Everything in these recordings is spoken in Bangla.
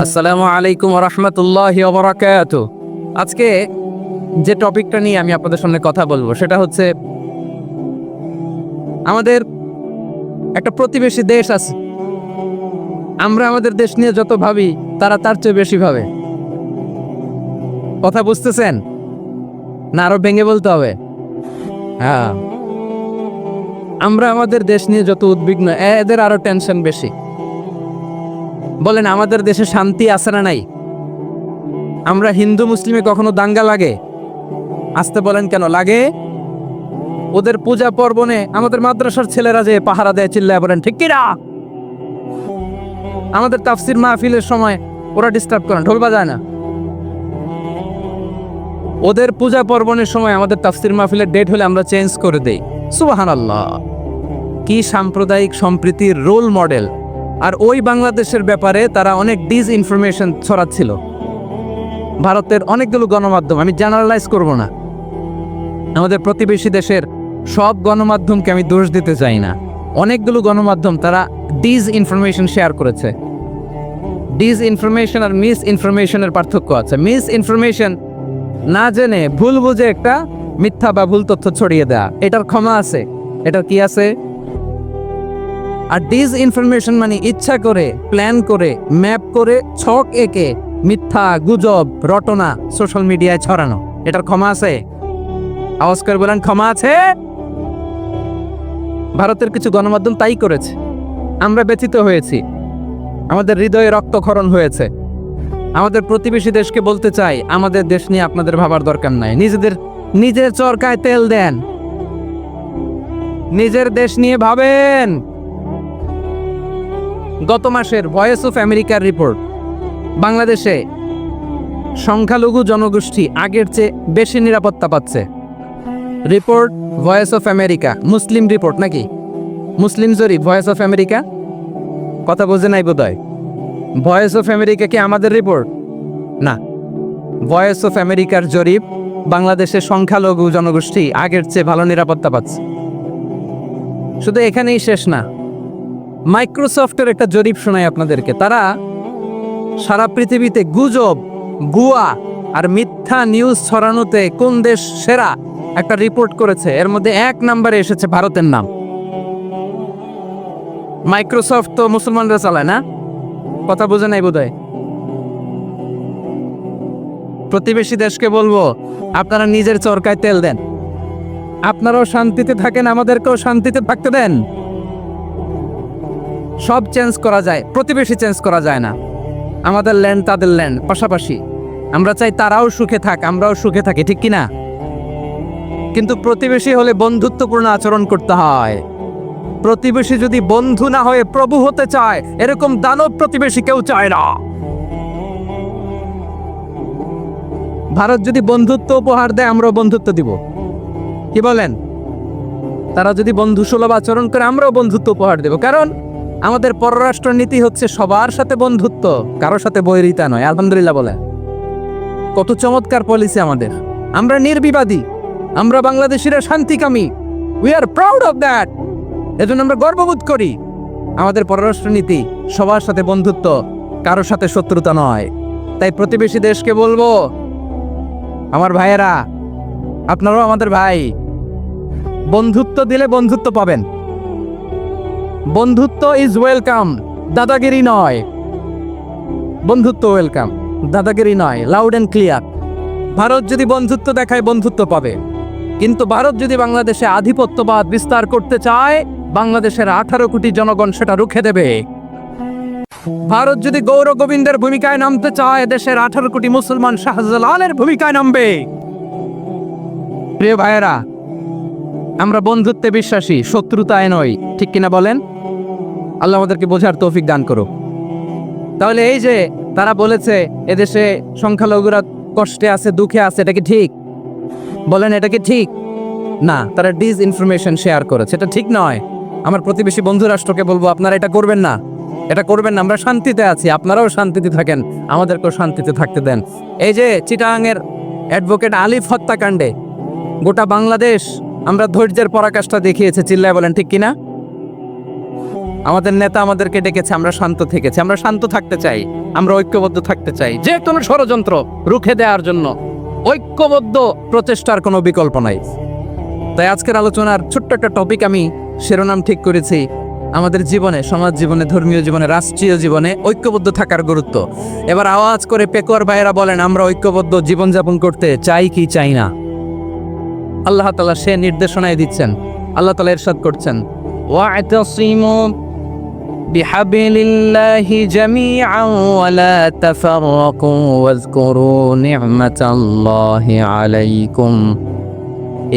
আসসালামু আলাইকুম ওয়া রাহমাতুল্লাহি ওয়া বারাকাতুহু। আজকে যে টপিকটা নিয়ে আমি আপনাদের সামনে কথা বলবো সেটা হচ্ছে আমাদের একটা প্রতিবেশী দেশ আছে। আমরা আমাদের দেশ নিয়ে যত ভাবি তারা তার চেয়ে বেশি ভাবে। কথা বুঝতেছেন না? আরো ভেঙে বলতে হবে? হ্যাঁ, আমরা আমাদের দেশ নিয়ে যত উদ্বিগ্ন, এদের আরো টেনশন বেশি। বলেন, আমাদের দেশে শান্তি আছে না নাই? আমরা হিন্দু মুসলিমে কখনো দাঙ্গা লাগে? আসতে বলেন, কেন লাগে? ওদের পূজা পার্বণে আমাদের মাদ্রাসার ছেলেরা যে পাহারা দেয়, চিল্লায় বলেন ঠিক কিনা? আমাদের তাফসির মাহফিলের সময় ওরা ডিস্টার্ব করে, ঢোল বাজায় না। ওদের পূজা পার্বণের সময় আমাদের তাফসির মাহফিলের ডেট হলে আমরা চেঞ্জ করে দেই। সুবহানাল্লাহ, কি সাম্প্রদায়িক সম্প্রীতির রোল মডেল। আর ওই বাংলাদেশের ব্যাপারে তারা অনেক ডিসইনফরমেশন ছড়াচ্ছিল। ভারতের অনেকগুলো গণমাধ্যম, আমি জেনারেলাইজ করব না, আমাদের প্রতিবেশী দেশের সব গণমাধ্যমকে আমি দোষ দিতে চাই না। অনেকগুলো গণমাধ্যম তারা ডিসইনফরমেশন শেয়ার করেছে। ডিসইনফরমেশন আর মিস ইনফরমেশনের পার্থক্য আছে। মিস ইনফরমেশন না জেনে ভুল বুঝে একটা মিথ্যা বা ভুল তথ্য ছড়িয়ে দেয়া, এটার ক্ষমা আছে, এটার কি আছে। আর ডিসইনফরমেশন মানে ইচ্ছা করে, প্ল্যান করে, ম্যাপ করে, ছক এঁকে মিথ্যা, গুজব, রটনা সোশ্যাল মিডিয়ায় ছড়ানো, এটার ক্ষমা আছে? আওয়াজ করে বলেন, ক্ষমা আছে? ভারতের কিছু গণমাধ্যম তাই করেছে। আমরা ব্যথিত হয়েছি, আমাদের হৃদয়ে রক্তক্ষরণ হয়েছে। আমাদের প্রতিবেশী দেশকে বলতে চাই, আমাদের দেশ নিয়ে আপনাদের ভাবার দরকার নাই। নিজের চরকায় তেল দেন, নিজের দেশ নিয়ে ভাবেন। গত মাসের ভয়েস অফ আমেরিকার রিপোর্ট, বাংলাদেশে সংখ্যালঘু জনগোষ্ঠী আগের চেয়ে বেশি নিরাপত্তা পাচ্ছে। Report voice of America, Muslim report নাকি? মুসলিম জরিপ, ভয়েস অফ আমেরিকা। কথা বোঝে নাই বোধহয়। ভয়েস অফ আমেরিকা কি আমাদের রিপোর্ট? না, ভয়েস অফ আমেরিকার জরিপ, বাংলাদেশের সংখ্যালঘু জনগোষ্ঠী আগের চেয়ে ভালো নিরাপত্তা পাচ্ছে। শুধু এখানেই শেষ না, মাইক্রোসফটের একটা জরিপ শোনাই আপনাদেরকে। তারা সারা পৃথিবীতে গুজব, ভুয়া আর মিথ্যা নিউজ ছড়ানোতে কোন দেশ সেরা একটা রিপোর্ট করেছে। এর মধ্যে 1 নম্বরে এসেছে ভারতের নাম। মাইক্রোসফট তো মুসলমানরা চালায় না? কথা বোঝে নাই বোধহয়। প্রতিবেশী দেশকে বলবো, আপনারা নিজের চরকায় তেল দেন, আপনারাও শান্তিতে থাকেন, আমাদেরকেও শান্তিতে থাকতে দেন। সব চেঞ্জ করা যায়, প্রতিবেশী চেঞ্জ করা যায় না। আমাদের ল্যান্ড তাদের ল্যান্ড, পাশাপাশি। আমরা চাই তারাও সুখে থাক, আমরাও সুখে থাকি, ঠিক কিনা? কিন্তু প্রতিবেশী হলে বন্ধুত্বপূর্ণ আচরণ করতে হয়। প্রতিবেশী যদি বন্ধু না হয়ে প্রভু হতে চায়, এরকম দানব প্রতিবেশী কেউ চায় না। ভারত যদি বন্ধুত্ব উপহার দেয়, আমরাও বন্ধুত্ব দিব। কি বলেন? তারা যদি বন্ধুসুলভ আচরণ করে, আমরাও বন্ধুত্ব উপহার দেব। কারণ আমাদের পররাষ্ট্র নীতি হচ্ছে সবার সাথে বন্ধুত্ব, কারোর সাথে বৈরিতা নয়। আলহামদুলিল্লাহ বলে, কত চমৎকার পলিসি আমাদের। আমরা নির্বিবাদী, আমরা বাংলাদেশিরা শান্তিকামী। We are proud of that. এজন্য আমরা গর্ববোধ করি। আমাদের পররাষ্ট্র নীতি সবার সাথে বন্ধুত্ব, কারোর সাথে শত্রুতা নয়। তাই প্রতিবেশী দেশকে বলবো, আমার ভাইয়েরা, আপনারাও আমাদের ভাই। বন্ধুত্ব দিলে বন্ধুত্ব পাবেন। বন্ধুত্ব ইজ ওয়েলকাম, দাদাগিরি নয়। বন্ধুত্ব ওয়েলকাম, দাদাগিরি নয়। Loud and clear. ভারত যদি বন্ধুত্ব দেখায়, বন্ধুত্ব পাবে। কিন্তু ভারত যদি বাংলাদেশে আধিপত্যবাদ বিস্তার করতে চায়, বাংলাদেশের 18 কোটি জনগণ সেটা রুখে দেবে। ভারত যদি গৌর গোবিন্দের ভূমিকায় নামতে চায়, দেশের 18 কোটি মুসলমান শাহজালালের ভূমিকায় নামবে। প্রিয় ভাইয়েরা, আমরা বন্ধুত্বে বিশ্বাসী, শত্রুতায় নয়, ঠিক কিনা বলেন? আল্লাহ আমাদেরকে বোঝার তৌফিক দান করো। তাহলে এই যে তারা বলেছে এদেশে সংখ্যালঘুরা কষ্টে আছে, দুঃখে আছে, এটা কি ঠিক? বলেন, এটা কি ঠিক? না, তারা ডিসইনফরমেশন শেয়ার করেছে, এটা ঠিক নয়। আমার প্রতিবেশী বন্ধু রাষ্ট্রকে বলবো, আপনারা এটা করবেন না, এটা করবেন না। আমরা শান্তিতে আছি, আপনারাও শান্তিতে থাকেন, আমাদেরকেও শান্তিতে থাকতে দেন। এই যে চিটাগাংয়ের অ্যাডভোকেট আলিফ হত্যাকাণ্ডে গোটা বাংলাদেশ আমরা ধৈর্যের পরাকাষ্ঠা দেখিয়েছে, চিল্লায় বলেন ঠিক কিনা? আমাদের নেতা আমাদেরকে ডেকেছে, আমরা শান্ত থেকেছি, আমরা শান্ত থাকতে চাই, আমরা ঐক্যবদ্ধ থাকতে চাই যে কোনো ষড়যন্ত্র রুখে দেওয়ার জন্য ঐক্যবদ্ধ প্রচেষ্টার কোনো বিকল্প নাই। তাই আজকের আলোচনার ছোট্ট একটা টপিক আমি শিরোনাম ঠিক করেছি, আমাদের জীবনে, সমাজ জীবনে, ধর্মীয় জীবনে, রাষ্ট্রীয় জীবনে ঐক্যবদ্ধ থাকার গুরুত্ব। এবার আওয়াজ করে পেকুয়ার ভাইয়েরা বলেন, আমরা ঐক্যবদ্ধ জীবনযাপন করতে চাই কি চাই না? আল্লাহ তাআলা সে নির্দেশনায় দিচ্ছেন। আল্লাহ তাআলা ইরশাদ করছেন, ওয়া'তাসিমু বিহাবিলিল্লাহি জামিআন ওয়া লা তাফাররাকু ওয়াযকুরু নি'মাতাল্লাহি আলাইকুম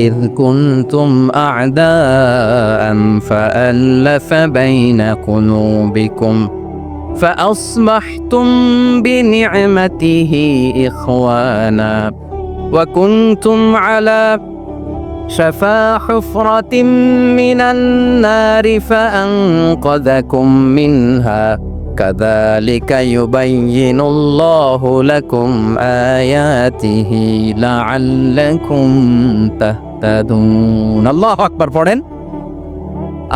إذ كنتم أعداء فألف بين قلوبكم فأصبحتم بنعمته إخوانا وكنتم على شفا حفرة من النار فأنقذكم منها كذلك يبين الله لكم آياته لعلكم تهتدون الله أكبر পড়েন।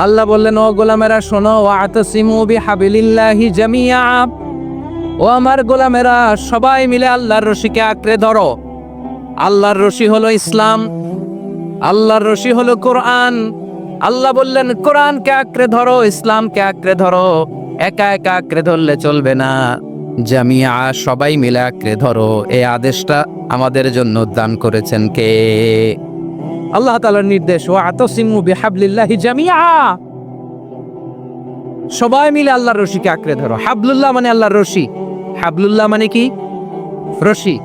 আল্লাহ বললেন, ও গোলামেরা শোনো, ওয়া'তাসিমু বিহাবিলিল্লাহি জামিআ, ও আমার গোলামেরা সবাই মিলে আল্লাহর রশিকে আঁকড়ে ধরো। আল্লাহর রশি হলো ইসলাম, আল্লাহর রশি হলো কোরআন। আল্লাহ বললেন কোরআনকে আঁকড়ে ধরো, ইসলামকে আঁকড়ে ধরো। একা একা আঁকড়ে ধরলে চলবে না, জামিয়া সবাই মিলে আঁকড়ে ধরো। এই আদেশটা আমাদের জন্য দান করেছেন কে? আল্লাহ তাআলার নির্দেশ, ওয়া'তাসিমু বিহাবলিল্লাহি জামিআ, সবাই মিলে আল্লাহর রশিকে আঁকড়ে ধরো। হাবলুল্লাহ মানে আল্লাহর রশি, হাবলুল্লাহ মানে কি? রশি।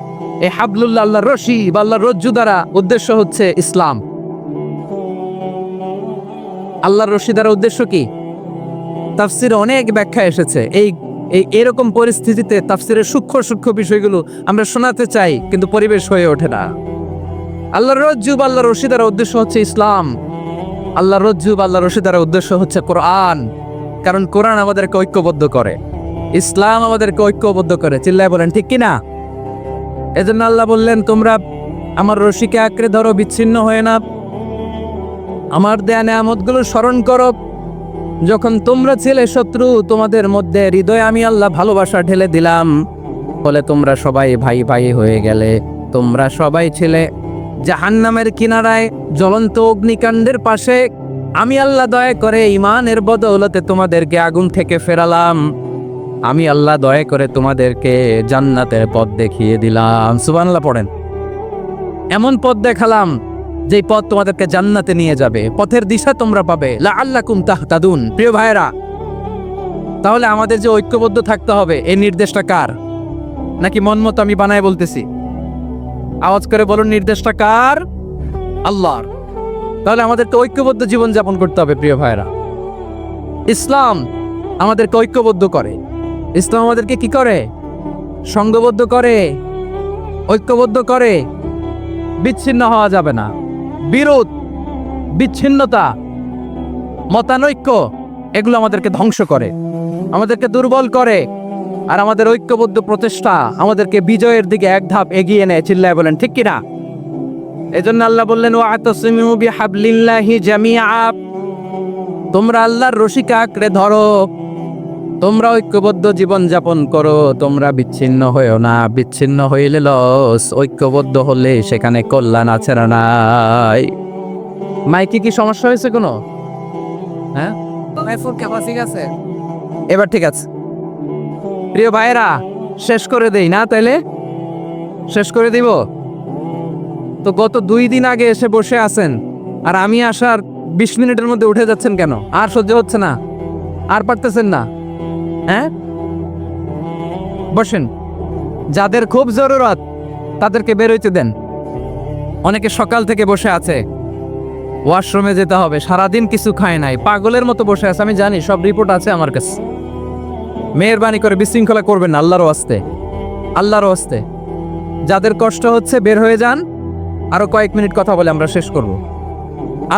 এই হাবলুল্লাহ আল্লাহর রশি বা আল্লাহর রজ্জু দ্বারা উদ্দেশ্য হচ্ছে ইসলাম। আল্লাহর রশি দ্বারা উদ্দেশ্য কি? তাফসিরে অনেক ব্যাখ্যা এসেছে। এরকম পরিস্থিতিতে তাফসিরের সূক্ষ্ম সূক্ষ্ম বিষয়গুলো আমরা শোনাতে চাই, কিন্তু পরিবেশ হয়ে ওঠে না। আল্লাহর রজ্জু বা আল্লাহর রশি দ্বারা উদ্দেশ্য হচ্ছে ইসলাম। আল্লাহর রজ্জু বা আল্লাহর রশি দ্বারা উদ্দেশ্য হচ্ছে কোরআন, কারণ কোরআন আমাদেরকে ঐক্যবদ্ধ করে, ইসলাম আমাদেরকে ঐক্যবদ্ধ করে। চিল্লায় বলেন ঠিক কিনা? এজন্য আল্লাহ বললেন, তোমরা আমার রশিকে আঁকড়ে ধরো, বিচ্ছিন্ন হয়ে না। আমার দেয়া নেয়ামতগুলো স্মরণ করো। যখন তোমরা ছিলে শত্রু, তোমাদের মধ্যে হৃদয়ে আমি আল্লাহ ভালোবাসা ঢেলে দিলাম, ফলে তোমরা সবাই ভাই ভাই হয়ে গেলে। তোমরা সবাই ছিলে জাহান্নামের কিনারায়, জ্বলন্ত অগ্নিকাণ্ডের পাশে। আমি আল্লাহ দয়া করে ঈমানের বদৌলতে তোমাদেরকে আগুন থেকে ফেরালাম। আমি আল্লাহ দয়া করে তোমাদেরকে জান্নাতের পথ দেখিয়ে দিলাম। সুবহানাল্লাহ পড়েন। এমন পথ দেখালাম যে পথ তোমাদেরকে জান্নাতে নিয়ে যাবে, পথের দিশা তোমরা পাবে। লাআল্লাকুম তাহতাদুন। প্রিয় ভাইরা, তাহলে আমাদের যে ঐক্যবদ্ধ থাকতে হবে, এই নির্দেশটা কার? নাকি মন মতো আমি বানায় বলতেছি? আওয়াজ করে বলুন, নির্দেশটা কার? আল্লাহর। তাহলে আমাদেরকে ঐক্যবদ্ধ জীবন যাপন করতে হবে। প্রিয় ভাইরা, ইসলাম আমাদেরকে ঐক্যবদ্ধ করে। ইসলাম আমাদেরকে কি করে? সংঘবদ্ধ করে, ঐক্যবদ্ধ করে। বিচ্ছিন্ন হওয়া যাবে না। বিরোধ, বিচ্ছিন্নতা, মতানৈক্য, এগুলো আমাদেরকে ধ্বংস করে, আমাদেরকে দুর্বল করে। আর আমাদের ঐক্যবদ্ধ প্রচেষ্টা আমাদেরকে বিজয়ের দিকে এক ধাপ এগিয়ে নেয়। চিল্লায় বলেন ঠিক কিনা? এজন্য আল্লাহ বললেন, ওয়া'তাসিমু বিহাবলিল্লাহি জামিআ, তোমরা আল্লাহর রশিকে আঁকড়ে ধরো, তোমরা ঐক্যবদ্ধ জীবন যাপন করো, তোমরা বিচ্ছিন্ন হয়েও না। বিচ্ছিন্ন হইলে লস, ঐক্যবদ্ধ হলে সেখানে কল্যাণ আছে না নাই? মাইকে কি সমস্যা হয়েছে কোনো? হ্যাঁ, আছে, এবার ঠিক আছে। প্রিয় ভাইরা, শেষ করে দেই না? তাইলে শেষ করে দিব তো। গত 2 দিন আগে এসে বসে আছেন, আর আমি আসার 20 মিনিটের মধ্যে উঠে যাচ্ছেন কেন? আর সহ্য হচ্ছে না? আর পারতেছেন না? হ্যাঁ, বসেন। যাদের খুব জরুরত তাদেরকে বের হইতে দেন। অনেকে সকাল থেকে বসে আছে, ওয়াশরুমে যেতে হবে, সারাদিন কিছু খায় নাই, পাগলের মতো বসে আছে। আমি জানি, সব রিপোর্ট আছে আমার কাছে। মেহেরবানি করে বিশৃঙ্খলা করবেন না, আল্লাহর ওয়াস্তে, আল্লাহর ওয়াস্তে। যাদের কষ্ট হচ্ছে বের হয়ে যান। আরো কয়েক মিনিট কথা বলে আমরা শেষ করব।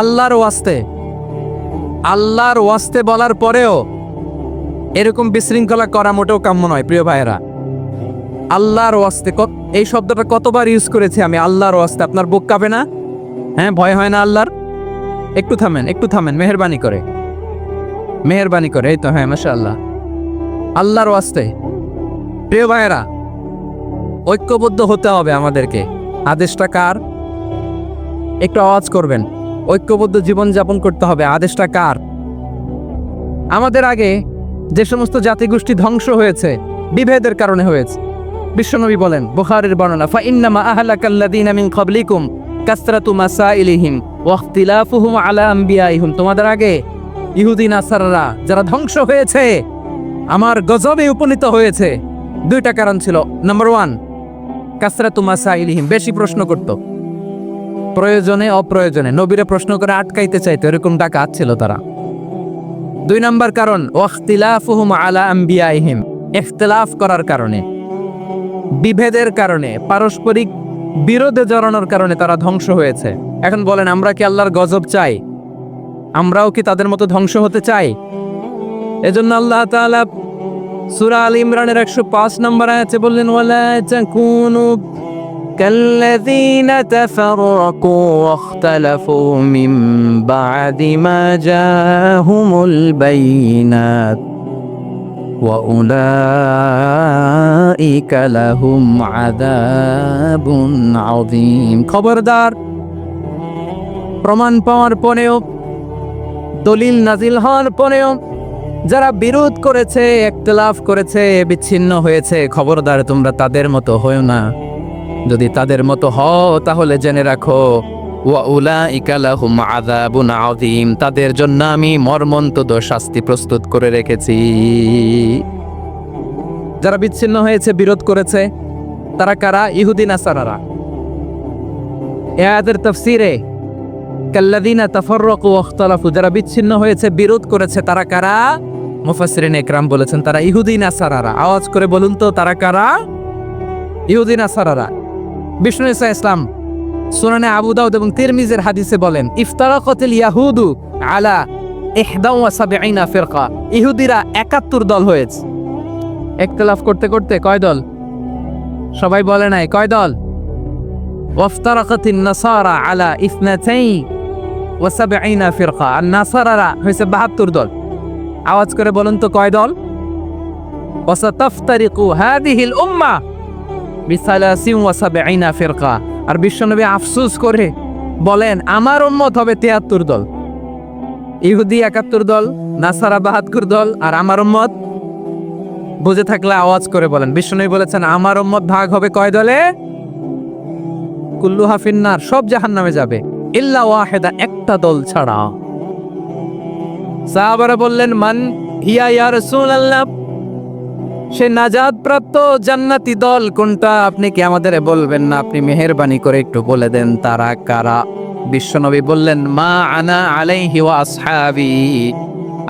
আল্লাহর ওয়াস্তে, আল্লাহর ওয়াস্তে বলার পরেও এরকম বিশৃঙ্খলা করা মোটেও কাম্য নয়। প্রিয় ভাইয়েরা, আল্লাহর ওয়াস্তে, এই শব্দটা কতবার ইউজ করেছি আমি, আল্লাহর ওয়াস্তে। আপনার বুক কাঁপে না? হ্যাঁ, ভয় হয় না আল্লাহর? একটু থামেন, একটু থামেন, মেহেরবানি করে। মেহেরবানি করে। এই তো, হ্যাঁ, মাশাআল্লাহ, আল্লাহর ওয়াস্তে। প্রিয় ভাইয়েরা, ঐক্যবদ্ধ হতে হবে আমাদেরকে। আদেশটা কার? একটু আওয়াজ করবেন। ঐক্যবদ্ধ জীবন যাপন করতে হবে। আদেশটা কার? আমাদের আগে যে সমস্ত জাতিগোষ্ঠী ধ্বংস হয়েছে বিভেদের কারণে হয়েছে। বিশ্বনবী বলেন, বুখারীর বর্ণনা, ফা ইন্নামা আহলাকাল্লাযীনা মিন ক্বাবলিকুম কাসরাতু মাসাইলিহিম ওয়া ইখতিলাফুহুম আলা আমবিয়াইহিম। তোমাদের আগে ইহুদি নাসারারা যারা ধ্বংস হয়েছে, আমার গজবে উপনীত হয়েছে, দুইটা কারণ ছিল। নাম্বার 1, কাসরাতু মাসাইলিহিম, বেশি প্রশ্ন করত, প্রয়োজনে অপ্রয়োজনে নবীরে প্রশ্ন করে আটকাইতে চাইতো, এরকম ডাকাত ছিল তারা। 2 নাম্বার কারণ, ওয়াখতিলাফুহুম আলা আমবিয়াইহিম, ইখতিলাফ করার কারণে, বিভেদের কারণে, পারস্পরিক বিরোধে জড়ানোর কারণে তারা ধ্বংস হয়েছে। এখন বলেন, আমরা কি আল্লাহর গজব চাই? আমরাও কি তাদের মতো ধ্বংস হতে চাই? এজন্য আল্লাহ তাআলা সূরা আল ইমরানের 105 নম্বর আয়াতে বললেন, ওয়ালা তাকুনু কাল্লাযীনা তাফাররাকু ওয়াখতালাফু মিন বা'দি মা জাআহুমুল বাইয়িনাত ওয়া উলাইকা লাহুম আযাবুন আযীম। খবরদার, প্রমাণ পাওয়ার পরেও, দলিল নাজিল হওয়ার পরেও যারা বিরোধ করেছে, ইখতিলাফ করেছে, বিচ্ছিন্ন হয়েছে, খবরদার তোমরা তাদের মতো হও না। যদি তাদের মতো হও তাহলে জেনে রাখো, ওয়া উলাইকা লাহুম আযাবুন আযীম, তাদের জন্য আমি মর্মন্তুদ শাস্তি প্রস্তুত করে রেখেছি। যারা বিচ্ছিন্ন হয়েছে, বিরোধ করেছে, তারা কারা? ইহুদি নাসারারা। এই আয়াতের তাফসীরে কাল্লাযীনা তাফাররাকু ওয়া ইখতালাফু, যারা বিচ্ছিন্ন হয়েছে, বিরোধ করেছে, তারা কারা? মুফাসসিরিন ইকরাম বলেছেন তারা ইহুদি নাসারারা। আওয়াজ করে বলুন তো, তারা কারা? ইহুদি নাসারারা। বিষ্ণু ঈসা ইসলাম সুনানে আবু দাউদ এবং তিরমিজির হাদিসে বলেন, ইফতারাকাতিল ইয়াহুদু আলা 71 ফিরকা, ইহুদিরা 71 দল হয়েছে। ইখতিলাফ করতে করতে কয় দল? সবাই বলে নাই, কয় দল? ওয়াফতারাকাতিন নাসারা আলা 72 ফিরকা, আর নাসারারা হয়েছে 72 দল। আওয়াজ করে বলুন তো, কয় দল? ওয়াসাতাফতারিকু হাদিহিল উম্মাহ বি73 ফিরকা। আর বিশ্বনবী আফসোস করে বলেন, আমার উম্মত হবে 73 দল। ইহুদি 71 দল, নাসারা 72 দল, আর আমার উম্মত, বুঝে থাকলে আওয়াজ করে বলেন। বিশ্বনবী বলেছেন, আমার উম্মত ভাগ হবে কয় দলে? কুল্লুহা ফিন্নার, সব জাহান্নামে যাবে, ইল্লা ওয়াহিদা, একটা দল ছাড়া। সাহাবারা বললেন, মান হিয়া ইয়া রাসূলুল্লাহ, সে নাজাত প্রাপ্ত জান্নাতি দল কোনটা? আপনি কি আমাদের বলবেন না? আপনি মেহেরবানি করে একটু বলে দেন তারা কারা। বিশ্বনবী বললেন, মা আনা আলাইহি ওয়া আসহাবি,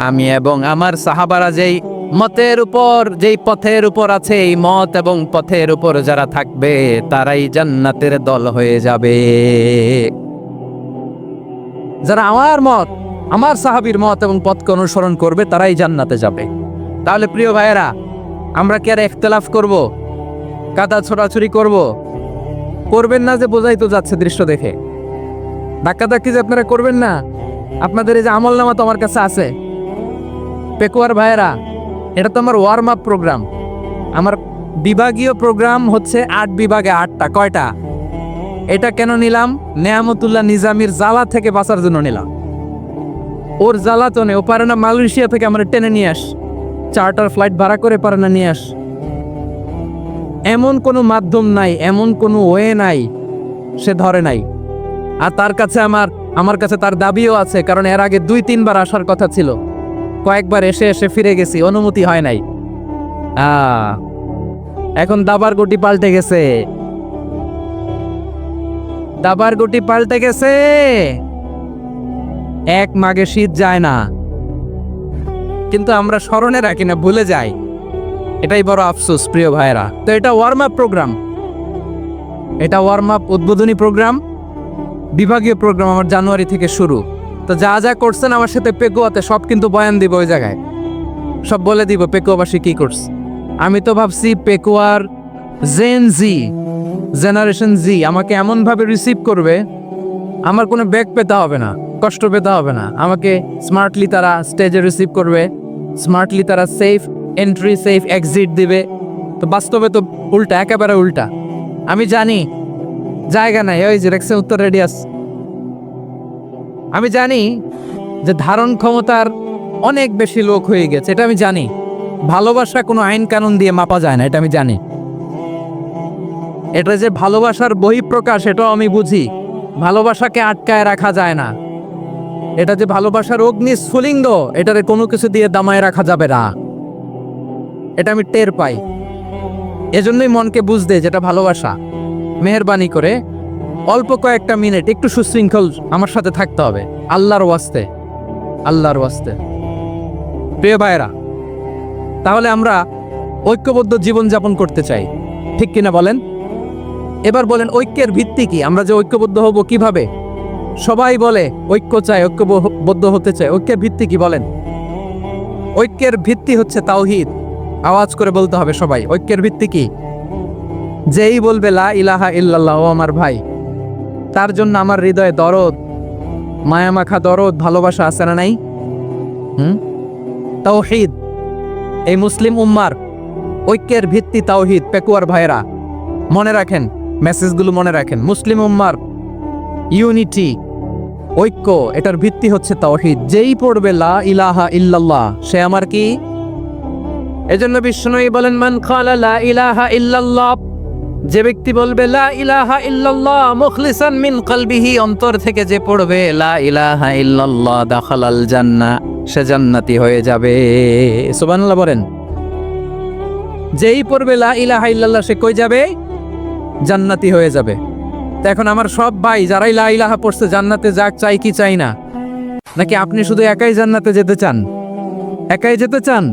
আমি এবং আমার সাহাবারা যেই মতের উপর, যেই পথের উপর আছে, এই মত এবং পথের উপর যারা থাকবে তারাই জান্নাতের দল হয়ে যাবে। যারা আমার মত, আমার সাহাবীর মত এবং পথকে অনুসরণ করবে তারাই জান্নাতে যাবে। তাহলে প্রিয় ভাইয়েরা, আমরা কি আর ইখতিলাফ করব? কাদা ছোড়াছুরি করব? করবেন না যে বোঝাই তো যাচ্ছে দৃশ্য দেখে। ধাক্কাধাক্কি যে আপনারা করবেন না। আপনাদের এই যে আমলনামা তো আমার কাছে আছে। পেকুয়ার ভাইয়েরা, এটা তো আমার ওয়ার্ম আপ প্রোগ্রাম। আমার বিভাগীয় প্রোগ্রাম হচ্ছে 8 বিভাগে 8টা। কয়টা? এটা কেন নিলাম? নেয়ামতুল্লাহ নিজামীর জ্বালা থেকে বাঁচার জন্য নিলাম। ওর জ্বালাতনে ও পারে না মালয়েশিয়া থেকে আমরা টেনে নিয়ে আস, চার্টার ফ্লাইট ভাড়া করে পারে না নিয়ে আস। এমন কোনো মাধ্যম নাই, এমন কোনো ওয়ে নাই, সে ধরে নাই। আর তার কাছে আমার কাছে তার দাবিও আছে, কারণ এর আগে 2-3 বার আসার কথা ছিল। কয়েকবার এসে ফিরে গেছি, অনুমতি হয় নাই। এখন দাবার গুটি পাল্টে গেছে, দাবার গুটি পাল্টে গেছে। এক মাঘে শীত যায় না, কিন্তু আমরা স্মরণে রাখি না, ভুলে যাই। এটাই বড় আফসোস প্রিয় ভাইরা। তো এটা ওয়ার্ম আপ প্রোগ্রাম, এটা ওয়ার্ম আপ উদ্বোধনী প্রোগ্রাম, বিভাগীয় প্রোগ্রাম আমার জানুয়ারি থেকে শুরু। তো যা যা করছেন আমার সাথে পেকুয়াতে সব কিন্তু বয়ান দিব, ওই জায়গায় সব বলে দিব পেকুয়াবাসী কি করছে। আমি তো ভাবছি পেকুয়ার জেনারেশন জি আমাকে এমনভাবে রিসিভ করবে, আমার কোনো ব্যাগ পেতে হবে না। কষ্ট পেতে হবে না, আমাকে স্মার্টলি তারা স্টেজে রিসিভ করবে, স্মার্টলি তারা সেফ এন্ট্রি সেফ এক্সিট দিবে। তো বাস্তবে তো উল্টা, একেবারে উল্টা। আমি জানি জায়গা নাই, ওই যে রেক্সে উত্তর রেডিয়াস। আমি জানি যে ধারণ ক্ষমতার অনেক বেশি লোক হয়ে গেছে, এটা আমি জানি। ভালোবাসা কোনো আইন কানুন দিয়ে মাপা যায় না, এটা আমি জানি। এটা যে ভালোবাসার বহিঃপ্রকাশ, এটাও আমি বুঝি। ভালোবাসাকে আটকায় রাখা যায় না। এটা যে ভালোবাসার অগ্নিস্ফুলিঙ্গ, এটারে কোনো কিছু দিয়ে দামায় রাখা যাবে না, এটা আমি টের পাই। এজন্যই মনকে বুঝতে যেটা ভালোবাসা। মেহেরবানি করে অল্প কয়েকটা মিনিট একটু সুশৃঙ্খল আমার সাথে থাকতে হবে, আল্লাহর ওয়াস্তে, আল্লাহর ওয়াস্তে। প্রিয় ভাইরা, তাহলে আমরা ঐক্যবদ্ধ জীবনযাপন করতে চাই, ঠিক কিনা বলেন? এবার বলেন ঐক্যের ভিত্তি কি? আমরা যে ঐক্যবদ্ধ হব কিভাবে? সবাই বলে ঐক্য চাই, ঐক্যবদ্ধ হতে চাই। ঐক্যের ভিত্তি কি বলেন? ঐক্যের ভিত্তি হচ্ছে তাওহীদ। আওয়াজ করে বলতে হবে সবাই, ঐক্যের ভিত্তি কি? যেই বলবে লা ইলাহা ইল্লাল্লাহ, ও আমার ভাই, তার জন্য আমার হৃদয়ে দরদ, মায়ামাখা দরদ, ভালোবাসা আছে না নাই? তাওহীদ। এই মুসলিম উম্মার ঐক্যের ভিত্তি তাওহীদ। পেকুয়ার ভাইরা মনে রাখেন, মেসেজগুলো মনে রাখেন। মুসলিম উম্মার ইউনিটি, ঐক্য, এটার ভিত্তি হচ্ছে তাওহীদ। যেই পড়বে লা ইলাহা ইল্লাল্লাহ, সে আমার কি? এজন্য বিষ্ণুই বলেন, মান ক্বালা লা ইলাহা ইল্লাল্লাহ, যে ব্যক্তি বলবে লা ইলাহা ইল্লাল্লাহ মুখলিসান মিন কলবিহি, অন্তর থেকে যে পড়বে লা ইলাহা ইল্লাল্লাহ, দাখালাল জান্নাহ, সে জান্নাতি হয়ে যাবে। সুবহানাল্লাহ বলেন। যেই পড়বে লা ইলাহা ইল্লাল্লাহ, সে কই যাবে? জান্নাতি হয়ে যাবে। তো এখন আমার সব ভাই যারাই লা ইলাহা পড়ছে জান্নাতে যাক, চাই কি চাই না? নাকি আপনি শুধু একাই জান্নাতে যেতে চান? একাই যেতে চান?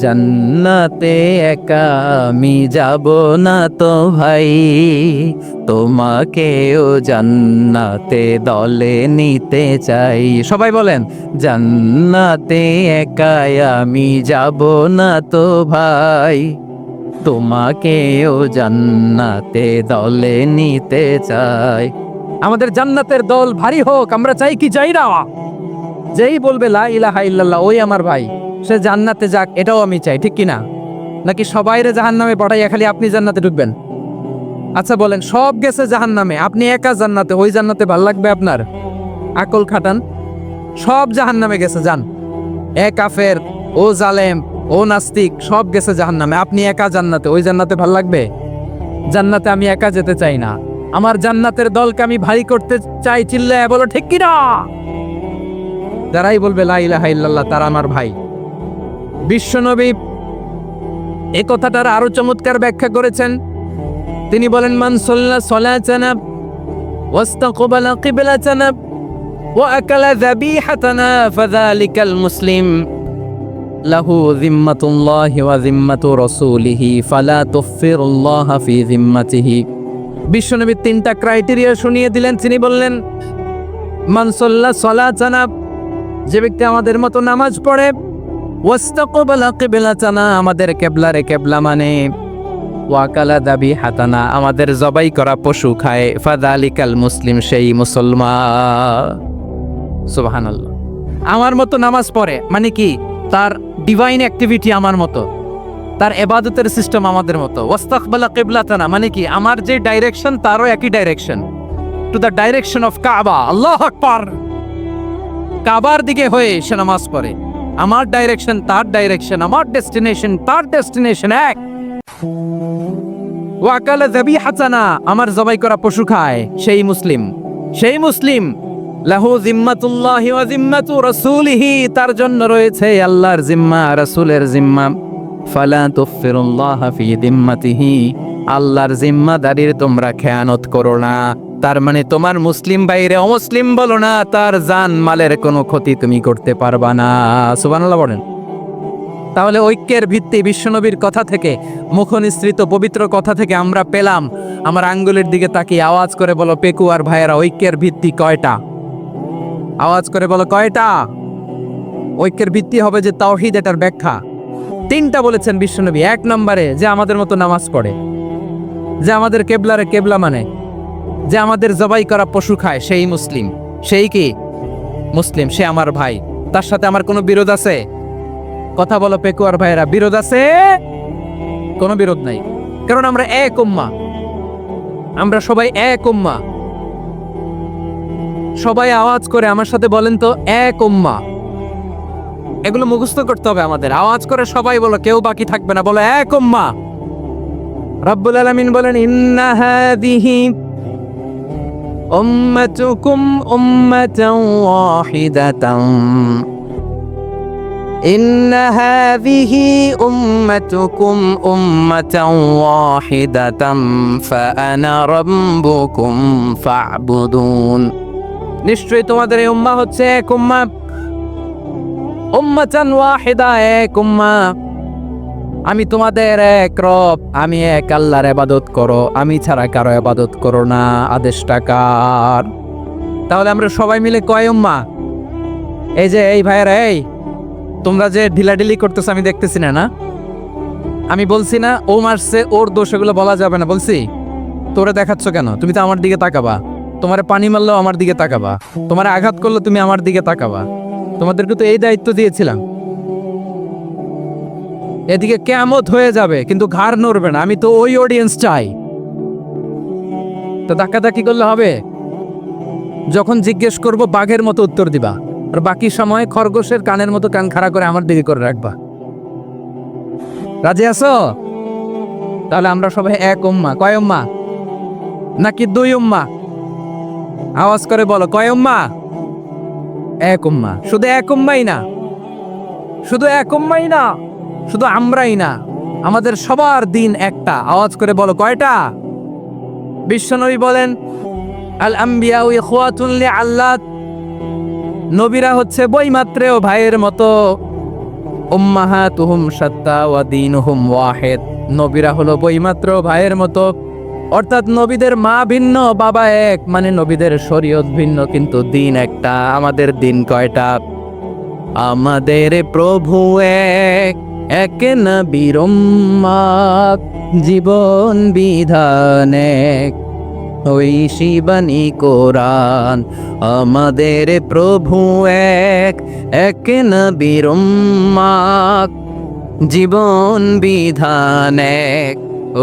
জান্নাতে একা আমি যাব না তো ভাই, তোমাকেও জান্নাতে দলে নিতে চাই। সবাই বলেন, জান্নাতে একা আমি যাব না তো ভাই, তোমাকেও জান্নাতে দলে নিতে চাই। আমাদের জান্নাতের দল ভারী হোক, আমরা চাই কি চাই না? যেই বলবে লা ইলাহা ইল্লাল্লাহ, ওই আমার ভাই, সে জান্নাতে যাক, এটাও আমি চাই, ঠিক কিনা? নাকি সবাইরে জাহান্নামে পাঠাইয়া খালি আপনি জান্নাতে ঢুকবেন? আচ্ছা বলেন, সব গেছে জাহান্নামে, আপনি একা জান্নাতে, ওই জান্নাতে ভাল লাগবে আপনার? আকল খাটান। সব জাহান্নামে গেছে, যান। এ কাফের, ও জালেম, ও নাস্তিক, সব গেছে জাহান্নামে, আপনি একা জান্নাতে, ওই জান্নাতে ভাল লাগবে? জান্নাতে আমি একা যেতে চাই না, আমার জান্নাতের দলকে আমি ভারী করতে চাই। চিল্লায় বলো ঠিক কিনা? যারাই বলবে লা ইলাহা ইল্লাল্লাহ, তারা আমার ভাই। বিশ্বনবী এই কথাটার আরো চমৎকার ব্যাখ্যা করেছেন। তিনি বলেন, মান সাল্লা সালাতানা ওয়াস্তাকবালা কিবলাতানা ওয়া আকালা যাবিহাতানা ফাযালিকাল মুসলিম লাহু যিম্মাতুল্লাহি ওয়া যিম্মাতু রাসূলিহি ফালা তুফিরুল্লাহা ফি যিম্মাতিহি। বিশ্বনবী তিনটা ক্রাইটেরিয়া শুনিয়ে দিলেন। তিনি বললেন, মান সাল্লা সালাতানা, যে ব্যক্তি আমাদের মতো নামাজ পড়ে, ওয়াস্তাকবালা কিবলাতানা, আমাদের কিবলারে কিবলা মানে, ওয়াকালা যাবিহাতানা, আমাদের জবাই করা পশু খায়, ফাযালিকাল মুসলিম, সেই মুসলমান। সুবহানাল্লাহ। আমার মতো নামাজ পড়ে মানে কি? তার ডিভাইন অ্যাক্টিভিটি আমার মতো, তার ইবাদতের সিস্টেম আমাদের মতো। ওয়াস্তাকবালা কিবলাতানা মানে কি? আমার যে ডাইরেকশন তারও একই direction, to the direction of কাবা। আল্লাহু আকবার। কাবার দিকে হয়ে সে নামাজ পড়ে। আমার ডাইরেকশন তার ডাইরেকশন, আমার ডেস্টিনেশন তার ডেস্টিনেশন এক। ওয়াকালা যাবিহাতানা, আমার জবাই করা পশু খায়, সেই মুসলিম। সেই মুসলিম লাহু যিম্মাতুল্লাহি ওয়া যিম্মাতু রাসূলিহি, তার জন্য রয়েছে আল্লাহর জিম্মা, রাসূলের জিম্মা। ফালা তুফিরুল্লাহা ফি যিম্মাতিহি, আল্লাহর জিম্মাদারির তোমরা খেয়ানত করো না। তার মানে তোমার মুসলিম বাইরে অমুসলিম বলো না, তার জান মালের কোনো ক্ষতি তুমি করতে পারবা না। সুবহানাল্লাহ বলেন। তাহলে ঐক্যের ভিত্তি বিশ্বনবীর কথা থেকে, মুখনিসৃত পবিত্র কথা থেকে আমরা পেলাম। আমার আঙ্গুলের দিকে তাকিয়ে আওয়াজ করে বলো পেকুয়ার ভাইয়েরা, ঐক্যের ভিত্তি কয়টা? আওয়াজ করে বলো কয়টা? ঐক্যের ভিত্তি হবে যে তাওহীদ, এটার ব্যাখ্যা তিনটা বলেছেন বিশ্বনবী। এক নম্বরে, যে আমাদের মতো নামাজ পড়ে, যে আমাদের কেবলারে কেবলা মানে, যে আমাদের জবাই করা পশু খায়, সেই মুসলিম। সেই কি? মুসলিম, সে আমার ভাই, তার সাথে আমার কোনো বিরোধ আছে? কথা বলো পেকুয়ার ভাইরা, বিরোধ আছে? কোনো বিরোধ নাই, কারণ আমরা এক উম্মাহ, আমরা সবাই এক উম্মাহ। সবাই আওয়াজ করে আমার সাথে বলেন তো, এক উম্মাহ। এগুলো মুখস্থ করতে হবে আমাদের। আওয়াজ করে সবাই বলো, কেউ বাকি থাকবে না, বলো এক উম্মাহ। রব্বুল আলামিন বলেন, ইন্না হাযিহি উম্মাতুকুম উম্মাতান ওয়াহিদাতান, ইন্না হাযিহি উম্মাতুকুম উম্মাতান ওয়াহিদাতান ফাআনা রাব্বুকুম ফা'বুদুন। নিশ্চয়ই তোমাদের এই উম্মাহ হচ্ছে এক উম্মাহ, উম্মাতান ওয়াহিদা, এক উম্মাহ। আমি তোমাদের এক রব, আমি এক আল্লাহর ইবাদত করো, আমি ছাড়া কারো ইবাদত করো না। আদেশটা কার? তাহলে আমরা সবাই মিলে কয় উম্মাহ? এই যে এই ভাইয়েরা, এই তোমরা যে ঢিলাঢিলি করতেছো আমি দেখতেছি না, না আমি বলছি না ও মারছে, ওর দোষ, এগুলো বলা যাবে না। বলছি তোরে দেখাচ্ছ কেন? তুমি তো আমার দিকে তাকাবা। তোমারে পানি মারলেও আমার দিকে তাকাবা, তোমারে আঘাত করলে তুমি আমার দিকে তাকাবা। তোমাদেরকে তো এই দায়িত্ব দিয়েছিলাম। এদিকে কিয়ামত হয়ে যাবে কিন্তু ঘাড় নড়বে না, আমি তো ওই অডিয়েন্স চাই। তো ধাক্কাধাক্কি করলে হবে? যখন জিজ্ঞেস করব বাঘের মতো উত্তর দিবা, আর বাকি সময় খরগোশের কানের মতো কান খাড়া করে আমার দিকে করে রাখবা। রাজি আছো? তাহলে আমরা সবাই এক উম্মাহ। কয় উম্মাহ? নাকি দুই উম্মাহ? আওয়াজ করে বলো, কয় উম্মাহ? এক উম্মাহ। শুধু এক উম্মাহই না, শুধু এক উম্মাহই না, শুধু আমরাই না, আমাদের সবার দিন একটা। আওয়াজ করে বলো, কয়টা? বিশ্বনবী বলেন, আল আম্বিয়াউ ইখওয়াতুন লিআল্লাত, নবীরা হচ্ছে বইমাত্রেও ভাইয়ের মতো। উম্মাহাতুহুম শাত্তা ওয়া দীনুহুম ওয়াহিদ, নবীরা হলো বইমাত্র ভাইয়ের মতো। অর্থাৎ নবীদের মা ভিন্ন, বাবা এক, মানে নবীদের শরীয়ত ভিন্ন কিন্তু দিন একটা। আমাদের দিন কয়টা? আমাদের প্রভু এক, এক নবীর উম্মাহ, জীবন বিধান এক, ওই শিবানী কোরআন। আমাদের প্রভু এক, এক নবীর উম্মাহ, জীবন বিধান এক,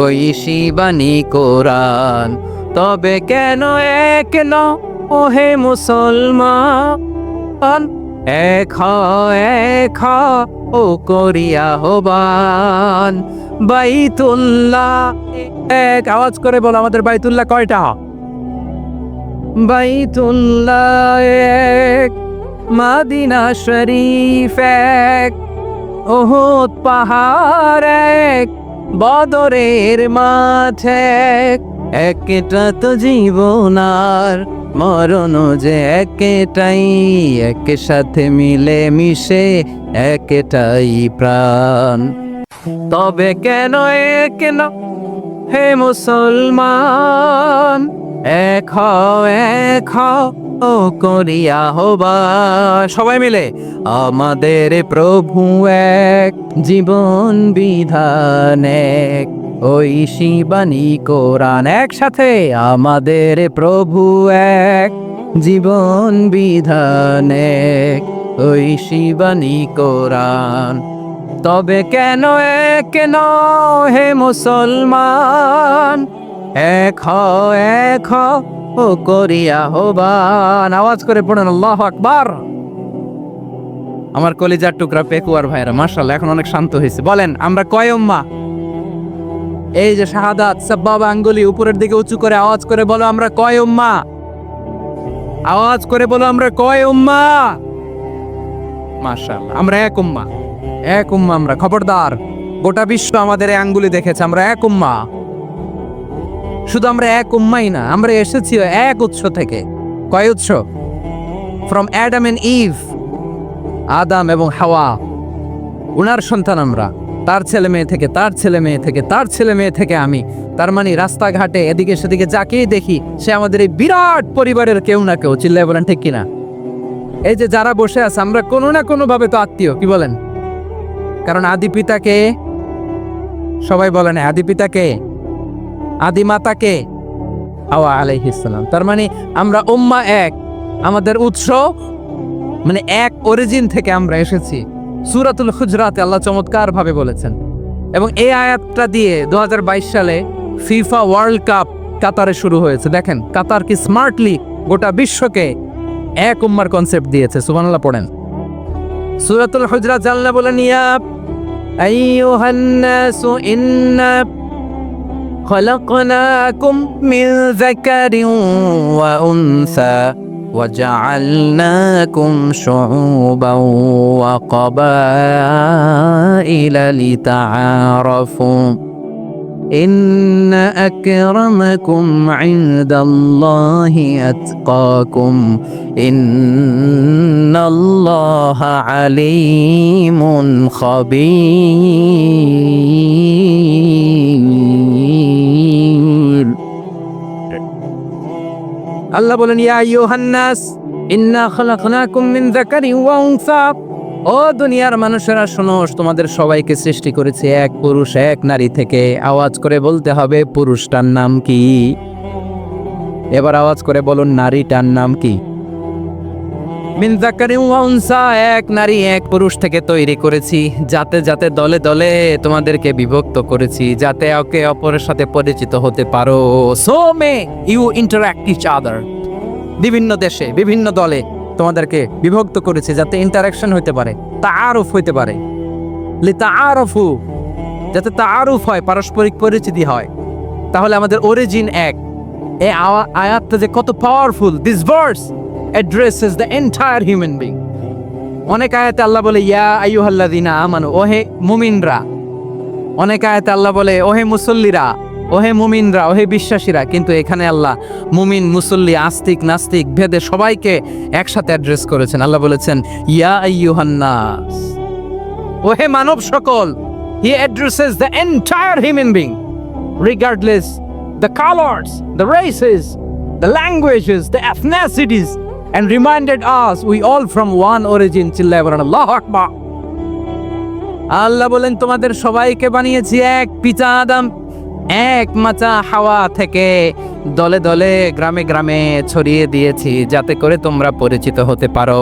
ওই শিবানী কোরআন। তবে কেন এক ন ওহে মুসলমান, এক ও করিয়া হবান বাইতুল্লাহ এক। আওয়াজ করে বলো, আমাদের বাইতুল্লাহ কয়টা? বাইতুল্লাহ এক, মদিনা শরীফ এক, উহুদ পাহাড় এক, বদরের মাঠ এক। একটা তো জীবন আর মরণ যে একটাই, এক সাথে মিলে মিশে একটাই প্রাণ। তবে কেন এক না হে মুসলমান, এক ও করিয়া হবা। সবাই মিলে, আমাদের প্রভু এক, জীবন বিধান এক, ওই শিবানী কোরআন। একসাথে, আমাদের প্রভু এক, জীবন বিধান এক, ওই শিবানী কোরআন। তবে কেন এক ন হে মুসলমান, এক ও করিয়া হবান। আওয়াজ করে পড়েন আল্লাহু আকবার। আমার কলিজার টুকরা পেকুয়ার ভাইরা মাশাআল্লাহ এখন অনেক শান্ত হয়েছে। বলেন, আমরা কয় উম্মাহ? এই যে শাহাদাত সাব্বাবা আঙ্গুলি উপরের দিকে উঁচু করে আওয়াজ করে বলো, আমরা কয় উম্মাহ? আওয়াজ করে বলো, আমরা কয় উম্মাহ? মাশাআল্লাহ, আমরা এক উম্মাহ, এক উম্মাহ আমরা। খবরদার, গোটা বিশ্ব আমাদের এই আঙ্গুলি দেখেছে, আমরা এক উম্মাহ। শুধু আমরা এক উম্মাই না, আমরা এসেছি এক উৎস থেকে। কয় উৎস? ফ্রম অ্যাডাম এন্ড ইভ, আদম এবং হাওয়া, উনার সন্তান আমরা। তার ছেলে মেয়ে থেকে, তার ছেলে মেয়ে থেকে, তার ছেলে মেয়ে থেকে আমি। তার মানে রাস্তাঘাটে এদিকে সেদিকে যাকেই দেখি সে আমাদের এই বিরাট পরিবারের কেউ না কেউ। চিল্লায় বলেন ঠিক কিনা? এই যে যারা বসে আছে, আমরা কোনো না কোনো ভাবে তো আত্মীয়। কি বলেন? কারণ আদি পিতাকে, সবাই বলেন আদি পিতাকে, আদি মাতাকে হাওয়া আলাইহিস সালাম। তার মানে আমরা উম্মাহ এক, আমাদের উৎস মানে এক অরিজিন থেকে আমরা এসেছি। সূরাতুল হুজরাতে আল্লাহ চমৎকার ভাবে বলেছেন। এবং এই আয়াতটা দিয়ে 2022 সালে ফিফা ওয়ার্ল্ড কাপ কাতারে শুরু হয়েছে। দেখেন কাতার কি স্মার্টলি গোটা বিশ্বকে এক উম্মার কনসেপ্ট দিয়েছে। সুবহানাল্লাহ পড়েন। সূরাতুল হুজরাত আল্লাহ বলেন, ইয়া আইয়ুহান নাসু ইন্না খলাকনাকুম মিন যাকারিন ওয়া উনসা وجعلناكم شعوبا وقبائل لتعارفوا إن أكرمكم عند الله أتقاكم إن الله عليم خبير আল্লাহ বলেন, ইয়া আইয়ুহান নাস ইন্না খলাকনাকুম মিন যাকারিন ওয়া উনসা, ও দুনিয়ার মানুষেরা শোনো, তোমাদের সবাইকে সৃষ্টি করেছি এক পুরুষ এক নারী থেকে। আওয়াজ করে বলতে হবে পুরুষটার নাম কি? এবার আওয়াজ করে বলুন নারীটার নাম কি? মিন যাকারিন ওয়া উনসা, এক নারী এক পুরুষ থেকে তৈরি করেছি, যাতে যাতে দলে দলে তোমাদেরকে বিভক্ত করেছি, যাতে একে অপরের সাথে পরিচিত হতে পারো। So may you interact each other. বিভিন্ন দেশে বিভিন্ন দলে তোমাদেরকে বিভক্ত করেছি যাতে ইন্টারাকশন হতে পারে, তাআরুফ হতে পারে। লিতাআরফু, যাতে তাআরুফ হয়, পারস্পরিক পরিচিতি হয়। তাহলে আমাদের অরিজিন এক। এই আয়াতটা যে কত powerful! This verse addresses the entire human being. অনেক আয়াতে আল্লাহ বলে ইয়া আইয়ুহাল্লাযিনা আমানু, ওহে মুমিনরা। অনেক আয়াতে আল্লাহ বলে ওহে মুসল্লিরা, ওহে মুমিনরা, ওহে বিশ্বাসীরা। কিন্তু এখানে আল্লাহ মুমিন মুসল্লি আস্তিক নাস্তিক ভেদে সবাইকে একসাথে অ্যাড্রেস করেছেন। আল্লাহ বলেছেন ইয়া আইয়ুহান নাস, ওহে মানব সকল। He addresses the entire human being regardless the colors, the races, the languages, the ethnicities, and reminded us we all from one origin. চিল্লায়ে বলেন আল্লাহু আকবার। আল্লাহ বলেন তোমাদের সবাইকে বানিয়েছি এক পিতা আদম, এক মাতা হাওয়া থেকে, দলে দলে গ্রামে গ্রামে ছড়িয়ে দিয়েছি যাতে করে তোমরা পরিচিত হতে পারো।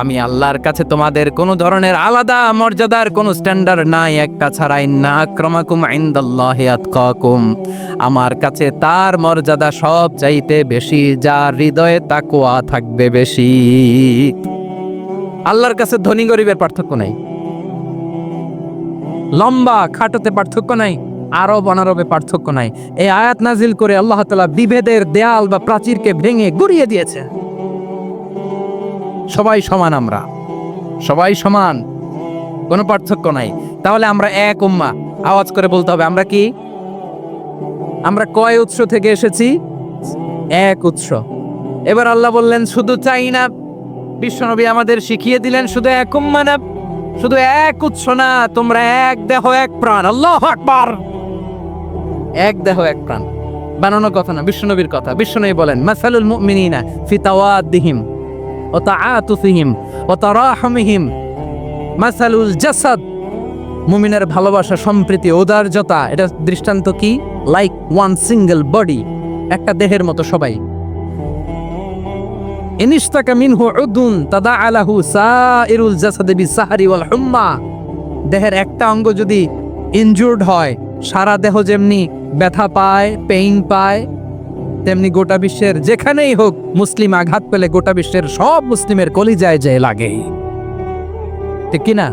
আমি আল্লাহর কাছে তোমাদের কোনো ধরনের আলাদা মর্যাদার কোনো স্ট্যান্ডার্ড নাই একটা ছাড়া। ইন্না আক্রামাকুম ইনদাল্লাহি আতকাকুম, আমার কাছে তার মর্যাদা সব চাইতে বেশি, যার হৃদয়ে তাকওয়া থাকবে বেশি। আল্লাহর কাছে ধনী গরিবের পার্থক্য নাই, লম্বা খাটোতে পার্থক্য নাই, আরব অনারবে পার্থক্য নাই। এই আয়াত নাজিল করে আল্লাহ তাআলা বিভেদের দেয়াল বা প্রাচীরকে ভেঙে গুড়িয়ে দিয়েছে। সবাই সমান, আমরা সবাই সমান, কোনো পার্থক্য নাই। তাহলে আমরা এক উম্মাহ। আওয়াজ করে বলতে হবে আমরা কি? আমরা কয় উৎস থেকে এসেছি? এক উৎস। এবার আল্লাহ বললেন শুধু চাই না, বিশ্বনবী আমাদের শিখিয়ে দিলেন শুধু এক উম্মাহ না, শুধু এক উৎস না, তোমরা এক দেহ এক প্রাণ। আল্লাহু আকবার। এক দেহ এক প্রাণ, বানানো কথা না, বিশ্বনবীর কথা। বিশ্বনবী বলেন মাসালুল মুমিনিনা ফি তাওয়াদ্দিহিম ওয়া তাআতুফিহিম ওয়া তারাহুমিহিম মাসালুল জাসাদ, মুমিনের ভালোবাসা, সম্প্রীতি, ঔদার্যতা, এটা দৃষ্টান্ত কি? লাইক ওয়ান সিঙ্গেল বডি, একটা দেহের মতো সবাই। ইনিশতাকা মিনহু উদুন তাদাআ লাহু সাইরুল জাসাদি বিসাহরি ওয়াল হুম্মা, দেহের একটা অঙ্গ যদি ইনজুর্ড হয়, সারা দেহ যেমনি ব্যথা পায়, পেইন পায়, তেমনি গোটা বিশ্বের যেখানেই হোক মুসলিম আঘাত পেলে গোটা বিশ্বের সব মুসলিমের কলিজায় যায় লাগে, ঠিক কি না?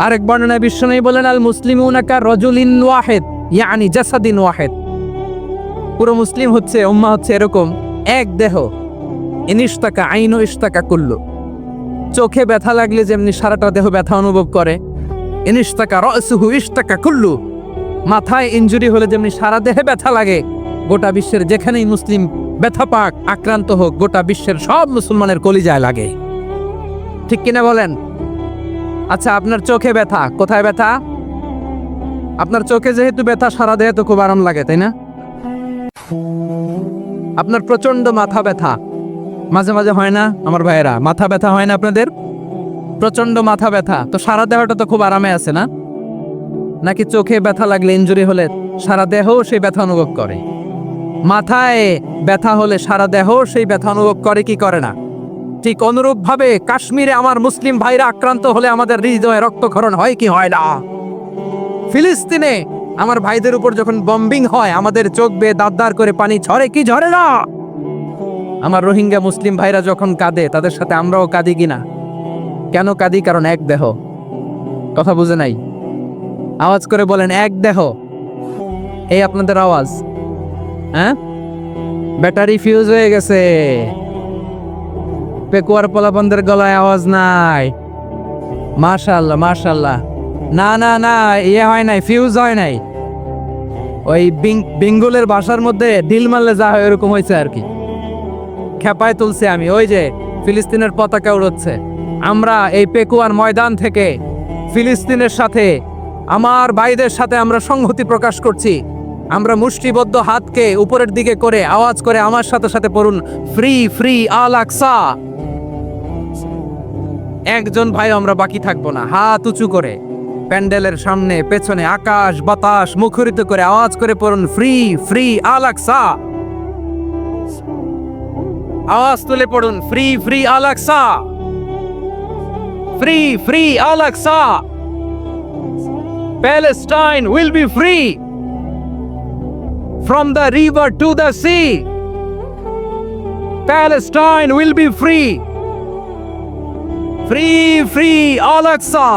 আরেক বর্ণনায় বিশ্বনবী বলেন আল মুসলিমুনা কা রাজুলিন ওয়াহিদ ইয়ানি জাসাদিন ওয়াহিদ, পুরো মুসলিম হচ্ছে, উম্মাহ হচ্ছে এরকম এক দেহ। ইনিশতাকা আইনু ইশতাকা কুল্লু, চোখে ব্যথা লাগলে যেমনি সারাটা দেহ ব্যথা অনুভব করে, ইনিশতাকা রাসুহু ইশতাকা কুল্লু, মাথায় ইনজুরি হলে যেমনি সারা দেহে ব্যথা লাগে, গোটা বিশ্বের যেখানেই মুসলিম ব্যথা পাক, আক্রান্ত হোক, গোটা বিশ্বের সব মুসলমানের কলিজায় লাগে, ঠিক কিনা বলেন? আচ্ছা, আপনার চোখে ব্যথা, কোথায় ব্যথা? আপনার চোখে যেহেতু ব্যথা, সারা দেহে তো খুব আরাম লাগে, তাই না? আপনার প্রচন্ড মাথা ব্যথা মাঝে মাঝে হয় না আমার ভাইয়েরা? মাথা ব্যথা হয় না আপনাদের? প্রচন্ড মাথা ব্যথা, তো সারা দেহটা তো খুব আরামে আছে না? নাকি চোখে ব্যথা লাগলে, ইনজুরি হলে সারা দেহ সেই ব্যথা অনুভব করে? মাথায় ব্যথা হলে সারা দেহ সেই ব্যথা অনুভব করে কি করে না? ঠিক অনুরূপভাবে কাশ্মীরে আমার মুসলিম ভাইরা আক্রান্ত হলে আমাদের হৃদয়ে রক্তক্ষরণ হয় কি হয় না? ফিলিস্তিনে আমার ভাইদের উপর যখন বম্বিং হয় আমাদের চোখ বেয়ে দাঁত করে পানি ঝরে কি ঝরে না? আমার রোহিঙ্গা মুসলিম ভাইরা যখন কাঁদে তাদের সাথে আমরাও কাঁদি কিনা? কেন কাঁদি? কারণ এক দেহ। কথা বুঝে নাই? আওয়াজ করে বলেন এক দেহ। এই আপনাদের আওয়াজ। হ্যাঁ, ব্যাটারি ফিউজ হয়ে গেছে। পেকুয়ার পোলাপানদের গলায় আওয়াজ নাই। মাশাআল্লাহ মাশাআল্লাহ। না না না, ইয়ে হয় নাই, ফিউজ হয় নাই। ওই বিঙ্গুলের বাসার মধ্যে ঢিল মারলে যা হয় এরকম হয়েছে আর কি। খেপায় তুলছে আমি। ওই যে ফিলিস্তিনের পতাকা উড়ছে। আমরা এই পেকুয়ার ময়দান থেকে ফিলিস্তিনের সাথে, আমার ভাইদের সাথে আমরা সংহতি প্রকাশ করছি। আমরা মুষ্টিবদ্ধ হাতকে উপরের দিকে করে আওয়াজ করে আমার সাথে সাথে পড়ুন, ফ্রি ফ্রি আল আকসা। একজন ভাই আমরা বাকি থাকবো না। হাত উঁচু করে প্যান্ডেলের সামনে পেছনে আকাশ বাতাস মুখরিত করে আওয়াজ করে পড়ুন, ফ্রি ফ্রি আল আকসা। আওয়াজ তুলে পড়ুন, free free Al Aqsa, free free Al Aqsa. Palestine will be free from the river to the sea. Palestine will be free. Free, free Al-Aqsa.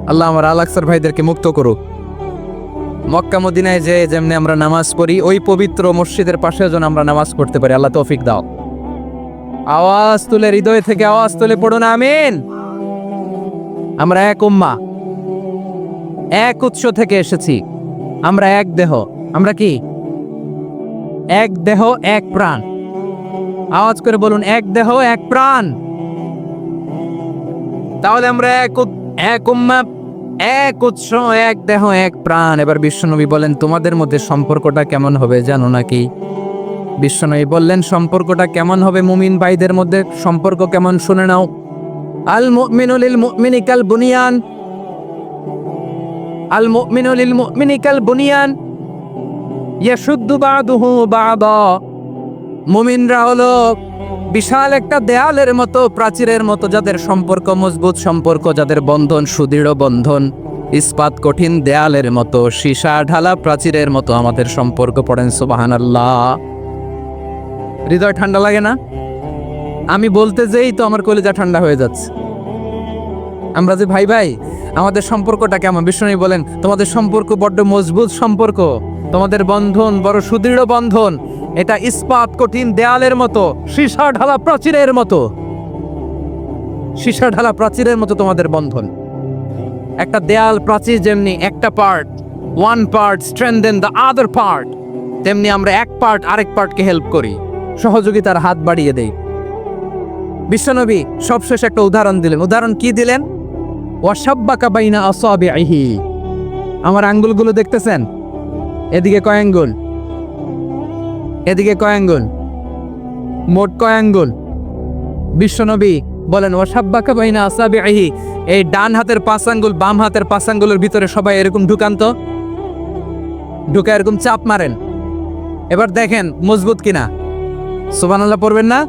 আল্লাহ আমার আল-আকসার ভাইদেরকে মুক্ত করুক। মক্কা মদিনায় যে যেমনি আমরা নামাজ পড়ি, ওই পবিত্র মসজিদের পাশে যেন আমরা নামাজ পড়তে পারি। আল্লাহ তৌফিক দাও। আওয়াজ তুলে, হৃদয় থেকে আওয়াজ তুলে পড়ুন আমিন। আমরা এক উম্মাহ, এক উৎস থেকে এসেছি। আমরা এক দেহ। আমরা কি? এক দেহ এক প্রাণ। আওয়াজ করে বলুন, এক দেহ এক প্রাণ। তাহলে আমরা এক উম্মাহ, এক উৎস, এক দেহ এক প্রাণ। এবার বিশ্বনবী বলেন, তোমাদের মধ্যে সম্পর্কটা কেমন হবে জানো নাকি? বিশ্বনবী বললেন, সম্পর্কটা কেমন হবে মুমিন ভাইদের মধ্যে? সম্পর্ক কেমন শুনে নাও। আল মুমিনু লিল মুমিনি কাল বুনিয়ান, আল মুমিনু লিল মুমিনি কাল বুনিয়ান ইয়াশুদ্দু বাদুহু বাদা। মুমিনরা হলো বিশাল একটা দেয়ালের মতো, প্রাচীরের মতো, যাদের সম্পর্ক মজবুত সম্পর্ক, যাদের বন্ধন সুদৃঢ় বন্ধন, ইস্পাত কঠিন দেয়ালের মতো, সীসা ঢালা প্রাচীরের মতো আমাদের সম্পর্ক। পড়েন সুবহানাল্লাহ। হৃদয় ঠান্ডা লাগে না? আমি বলতে যেই তো আমার কলিজা ঠান্ডা হয়ে যাচ্ছে। আমরা যে ভাই ভাই, আমাদের সম্পর্কটা কেমন? বিষ্ণু বলেন, তোমাদের সম্পর্ক বড্ড মজবুত সম্পর্ক, তোমাদের বন্ধন বড় সুদৃঢ় বন্ধন। এটা ইস্পাত কঠিন দেয়ালের মতো, সীসা ঢালা প্রাচীরের মতো, সীসা ঢালা প্রাচীরের মতো তোমাদের বন্ধন। একটা দেয়াল প্রাচীর যেমনি একটা part, one part strengthen the other part, তেমনি আমরা এক পার্ট আরেক পার্টকে হেল্প করি, সহযোগিতার হাত বাড়িয়ে দেই। বিশ্বনবী সবশেষ একটা উদাহরণ দিলেন। উদাহরণ কি দিলেন? ওয়াশাব্বাকা বাইনা আসাবিহি। আমার আঙ্গুলগুলো দেখতেছেন? এদিকে কয় আঙ্গুল, এদিকে কয় আঙ্গুল, মোট কয় আঙ্গুল? বিশ্বনবী বলেন, ওয়াশাব্বাকা বাইনা আসাবিহি। এই ডান হাতের 5 আঙ্গুল বাম হাতের 5 আঙ্গুলের ভিতরে সবাই এরকম ঢুকান তো, ঢুকে এরকম চাপ মারেন। এবার দেখেন মজবুত কিনা। সুবহানাল্লাহ পড়বেন না?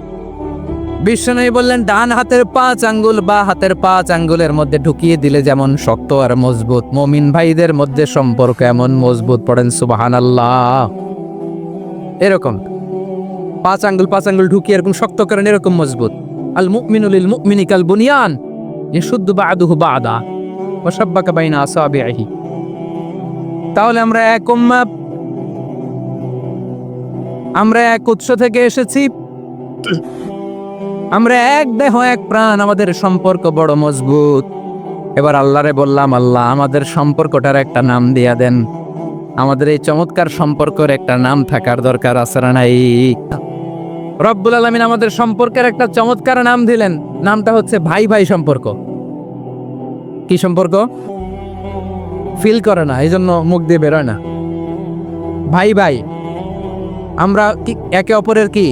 বিশ্বনবী বললেন, ডান হাতের 5 আঙ্গুল বা হাতের 5 আঙ্গুলের মধ্যে ঢুকিয়ে দিলে যেমন শক্ত আর মজবুত, মুমিন ভাইদের মধ্যে সম্পর্ক এমন মজবুত। পড়েন সুবহানাল্লাহ। এরকম 5 আঙ্গুল ঢুকিয়ে এরকম শক্ত করেন, এরকম মজবুত। আল মুমিনু লিল মুমিনি কাল বুনিয়ান ইয়াশুদ্দু বাদুহু বাদা ওয়া শাব্বাকা বাইনা আসাবিহি। তাহলে আমরা এক উম্মাহ, আমরা এক উৎস থেকে এসেছি, আমরা এক দেহ এক প্রাণ, আমাদের সম্পর্ক বড় মজবুত। এবার আল্লাহরে বললাম, আল্লাহ আমাদের সম্পর্কটার একটা নাম দিয়া দেন। আমাদের এই চমৎকার সম্পর্কের একটা নাম থাকার দরকার আছে না নাই? রব্বুল আলামিন আমাদের সম্পর্কের একটা চমৎকার নাম দিলেন। নামটা হচ্ছে ভাই ভাই সম্পর্ক। কি সম্পর্ক? ফিল করে না, এই জন্য মুখ দিয়ে বেরোয় না। ভাই ভাই, আমরা কি একে অপরের কি?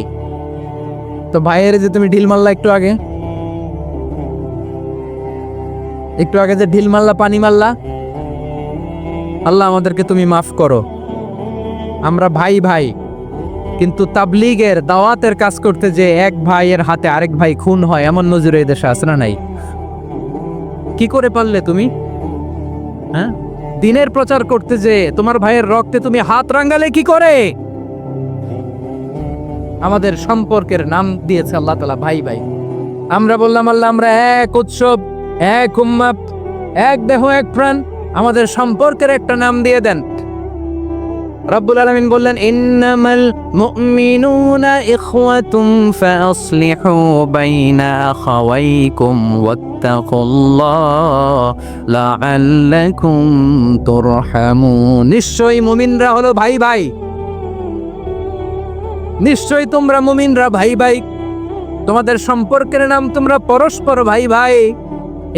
তো ভাইয়ের যে তুমি ঢিল মারলা একটু আগে, যে ঢিল মারলা, পানি মারলা, আল্লাহ আমাদেরকে তুমি মাফ করো। আমরা ভাই ভাই, কিন্তু তাবলীগের দাওয়াতের কাজ করতে যে এক ভাইয়ের হাতে আরেক ভাই খুন হয়, এমন নজির এই দেশে আছে না নাই? কি করে পারলে তুমি? হ্যাঁ, দিনের প্রচার করতে যে তোমার ভাইয়ের রক্তে তুমি হাত রাঙ্গালে কি করে? আমাদের সম্পর্কের নাম দিয়েছে আল্লাহ তাআলা ভাই ভাই। আমরা বললাম আল্লাহ আমরা এক উৎসব, এক উম্মাত, এক দেহ এক প্রাণ, আমাদের সম্পর্কের একটা নাম দিয়ে দেন। রব্বুল আলামিন বললেন ইন্নামাল মুমিনুনা ইখওয়াতুম ফাসলিহু বাইনা আখাওয়াইকুম ওয়াত্তাকুল্লাহ লাআল্লাকুম তুরহামুন। নিশ্চয়ই মুমিনরা হলো ভাই ভাই, নিশ্চয়ই তোমরা মুমিনরা ভাই ভাই, তোমাদের সম্পর্কের নাম তোমরা পরস্পর ভাই ভাই।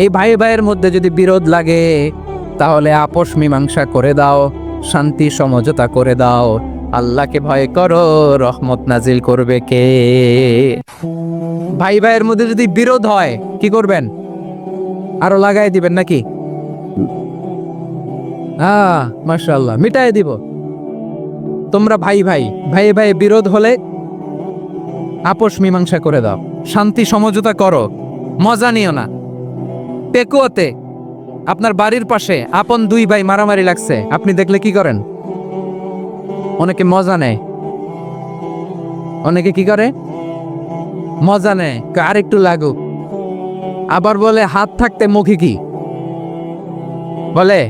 এই ভাই ভাইয়ের মধ্যে যদি বিরোধ লাগে তাহলে আপোষ মীমাংসা করে দাও, শান্তি সমঝোতা করে দাও। আল্লাহকে ভয় করো, রহমত নাজিল করবে কে? ভাই ভাইয়ের মধ্যে যদি বিরোধ হয় কি করবেন? আরো লাগাই দিবেন নাকি? মাশাআল্লাহ, মিটাই দিব। তোমরা ভাই ভাই, ভাই ভাই বিরোধ হলে আপোষ মীমাংসা করে দাও, শান্তি সমঝোতা করো, মজা নিও না। পেকুয়াতে আপনার বাড়ির পাশে আপন দুই ভাই মারামারি লাগছে, আপনি দেখলে কি করেন? অনেকে মজা নেয়। অনেকে কি করে? মজা নেয়, আর একটু লাগুক। আবার বলে হাত থাকতে মুখে কি বলে?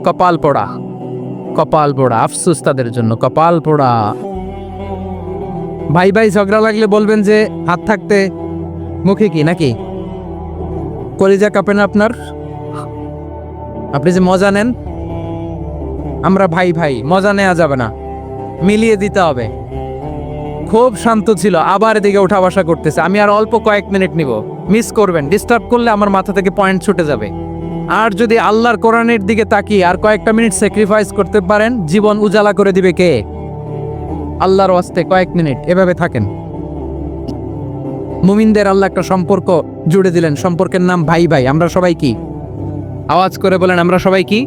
কপাল পোড়া, কপাল পোড়া। আফসোস তাদের জন্য, কপাল পোড়া। ভাই ভাই ঝগড়া লাগলে বলবেন যে হাত থাকতে মুখে কি, নাকি? কলিজা কাঁপে না আপনার? আপনি যে মজা নেন। আমরা ভাই ভাই, মজা নেওয়া যাবে না, মিলিয়ে দিতে হবে। খুব শান্ত ছিল, আবার এদিকে উঠা বসা করতেছে। আমি আর অল্প কয়েক মিনিট নিব, মিস করবেন। ডিস্টার্ব করলে আমার মাথা থেকে পয়েন্ট ছুটে যাবে। আর যদি আল্লাহর কোরআনের দিকে তাকিয়ে আর কয়েকটা মিনিট স্যাক্রিফাইস করতে পারেন, জীবন উজালা করে দিবে কে? আল্লাহর ওয়াস্তে কয়েক মিনিট এভাবে থাকেন। মুমিনদের আল্লাহ একটা সম্পর্ক জুড়ে দিলেন, সম্পর্কের নাম ভাই ভাই। আমরা সবাই কি? আওয়াজ করে বলেন, আমরা সবাই কি?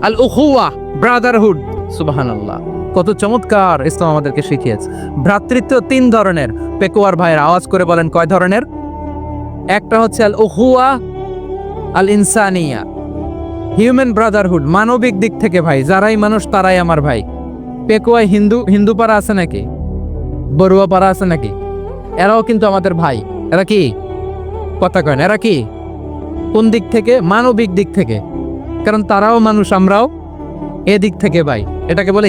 আল উখুয়া, ব্রাদারহুড। সুবহানাল্লাহ, কত চমৎকার ইসলাম আমাদেরকে শিখিয়েছে। ভ্রাতৃত্ব তিন ধরনের। পেকুয়ার ভাইয়ের আওয়াজ করে বলেন, কয় ধরনের? একটা হচ্ছে আল উখুয়া আল ইনসানিয়া, হিউম্যান ব্রাদারহুড, মানবিক দিক থেকে ভাই। যারাই মানুষ তারাই আমার ভাই। পেকুয়ায় হিন্দু পাড়া আছে নাকি? বড়ুয়া পাড়া আছে নাকি? এরাও কিন্তু আমাদের ভাই। এরা কি? কথা কয় না, এরা কি? কোন দিক থেকে? মানবিক দিক থেকে। কারণ তারাও মানুষ, আমরাও এদিক থেকে ভাই। এটাকে বলে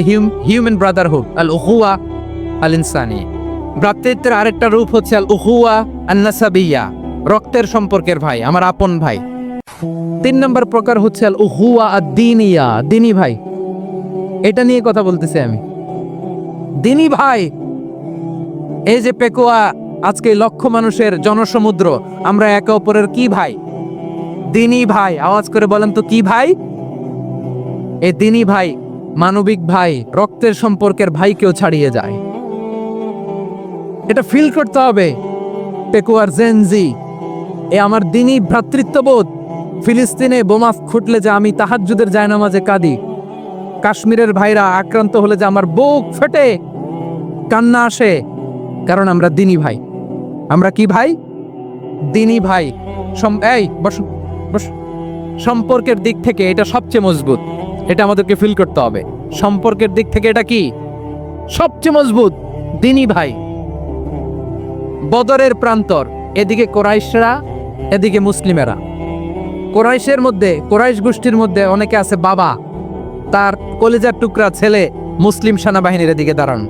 হিউম্যান ব্রাদারহুড, আল উখুয়া আল ইনসানিয়া। ভ্রাতৃত্বের আরেকটা রূপ হচ্ছে আল উখুয়া আন নাসাবিয়া, রক্তের সম্পর্কের ভাই, আমার আপন ভাই। তিন নম্বর প্রকার হচ্ছে আল উখুয়া আদ দীনিয়া, দিনী ভাই। এটা নিয়ে কথা বলতেছি আমি, দিনী ভাই। এই যে পেকুয়া, আজকে লক্ষ মানুষের জনসমুদ্র, আমরা একে অপরের কি ভাই? দিনী ভাই। আওয়াজ করে বলেন তো কি ভাই? এই দিনী ভাই, মানবিক ভাই, রক্তের সম্পর্কের ভাইকেও ছাড়িয়ে যায়। এটা ফিল করতে হবে। পেকুয়ার জেনজি, এ আমার দিনী ভ্রাতৃত্ববোধ। ফিলিস্তিনে বোমা ফুটলে যে আমি তাহাজ্জুদের জায়নামাজে কাঁদি, কাশ্মীরের ভাইরা আক্রান্ত হলে যে আমার বুক ফেটে কান্না আসে, কারণ আমরা দিনী ভাই। আমরা কি ভাই? দিনী ভাই। এই বসুন, সম্পর্কের দিক থেকে এটা সবচেয়ে মজবুত। এটা আমাদেরকে ফিল করতে হবে। সম্পর্কের দিক থেকে এটা কি? সবচেয়ে মজবুত, দিনী ভাই। বদরের প্রান্তর, এদিকে কোরাইশরা, এদিকে মুসলিমেরা। কোরাইশের মধ্যে, কোরাইশ গোষ্ঠীর মধ্যে অনেকে আছে বাবা, তার কলিজার টুকরা ছেলে মুসলিম সেনাবাহিনীর দিকে দাঁড়ান।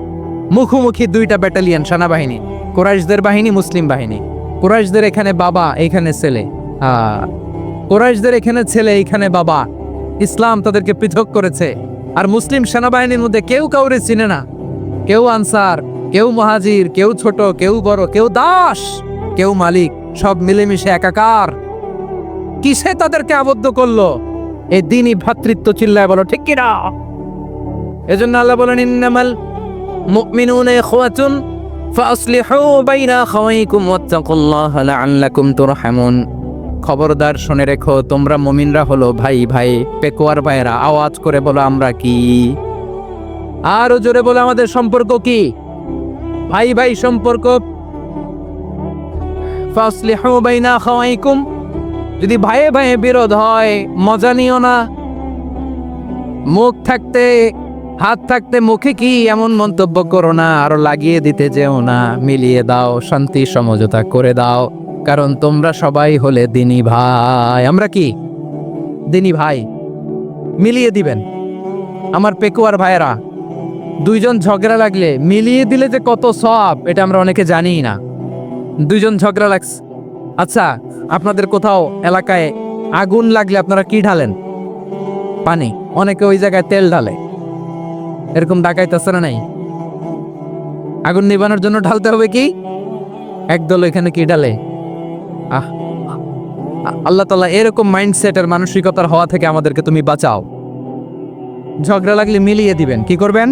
মুখোমুখি দুইটা ব্যাটালিয়ন সেনাবাহিনী, কোরাইশদের বাহিনী, মুসলিম বাহিনী। কোরাইশদের এখানে বাবা, এইখানে ছেলে। কোরাইশদের এখানে ছেলে, এইখানে বাবা। ইসলাম তাদেরকে পৃথক করেছে। আর মুসলিম সেনাবাহিনীর মধ্যে কেউ কাউরে চিনে না। কেউ আনসার, কেউ মুহাজির, কেউ ছোট, কেউ বড়, কেউ দাস, কেউ মালিক, সব মিলেমিশে একাকার। কিসে তাদেরকে আবদ্ধ করলো? এই দিনই ভ্রাতৃত্ব। চিল্লায় বলো ঠিক কিনা? এজন্য আল্লাহ বলেন ইন্নামাল মুমিনুনা ইখওয়াতুন ফাসলিহু বাইনা আখাওয়াইকুম ওয়াত্তাকুল্লাহা লাআল্লাকুম তুরহামুন। খবরদার শুনে রেখো, তোমরা মুমিনরা হলো ভাই ভাই। পেকুয়ার ভাইরা আওয়াজ করে বলো, আমরা কি? আরো জোরে বলে আমাদের সম্পর্ক কি? ভাই ভাই সম্পর্ক। ফাসলিহু বাইনা আখাওয়াইকুম। যদি ভাইয়ে ভাইয়ে বিরোধ হয় মজা নিও না। মুখ থাকতে হাত থাকতে মুখে কি এমন মন্তব্য করো না, আরো লাগিয়ে দিতে যেও না। মিলিয়ে দাও, শান্তি সমঝোতা করে দাও, কারণ তোমরা সবাই হলে দিনী ভাই। আমরা কি দিনী ভাই? মিলিয়ে দিবেন। আমার পেকুয়ার ভাইয়েরা, দুইজন ঝগড়া লাগলে মিলিয়ে দিলে যে কত সওয়াব, এটা আমরা অনেকে জানিই না। দুইজন ঝগড়া লাগছে, আচ্ছা আপনাদের কোথাও এলাকায় আগুন লাগলে আপনারা কি ঢালেন? পানি। অনেকে ওই জায়গায় তেল ঢালে। এরকম ডাকাইতেছে না নাই? আগুন নিবানোর জন্য ঢালতে হবে কি? একদল এখানে কি ঢালে? আল্লাহ তাআলা এরকম মাইন্ডসেটের মানসিকতার হওয়া থেকে আমাদেরকে তুমি বাঁচাও। ঝগড়া লাগলে মিলিয়ে দিবেন। কি করবেন?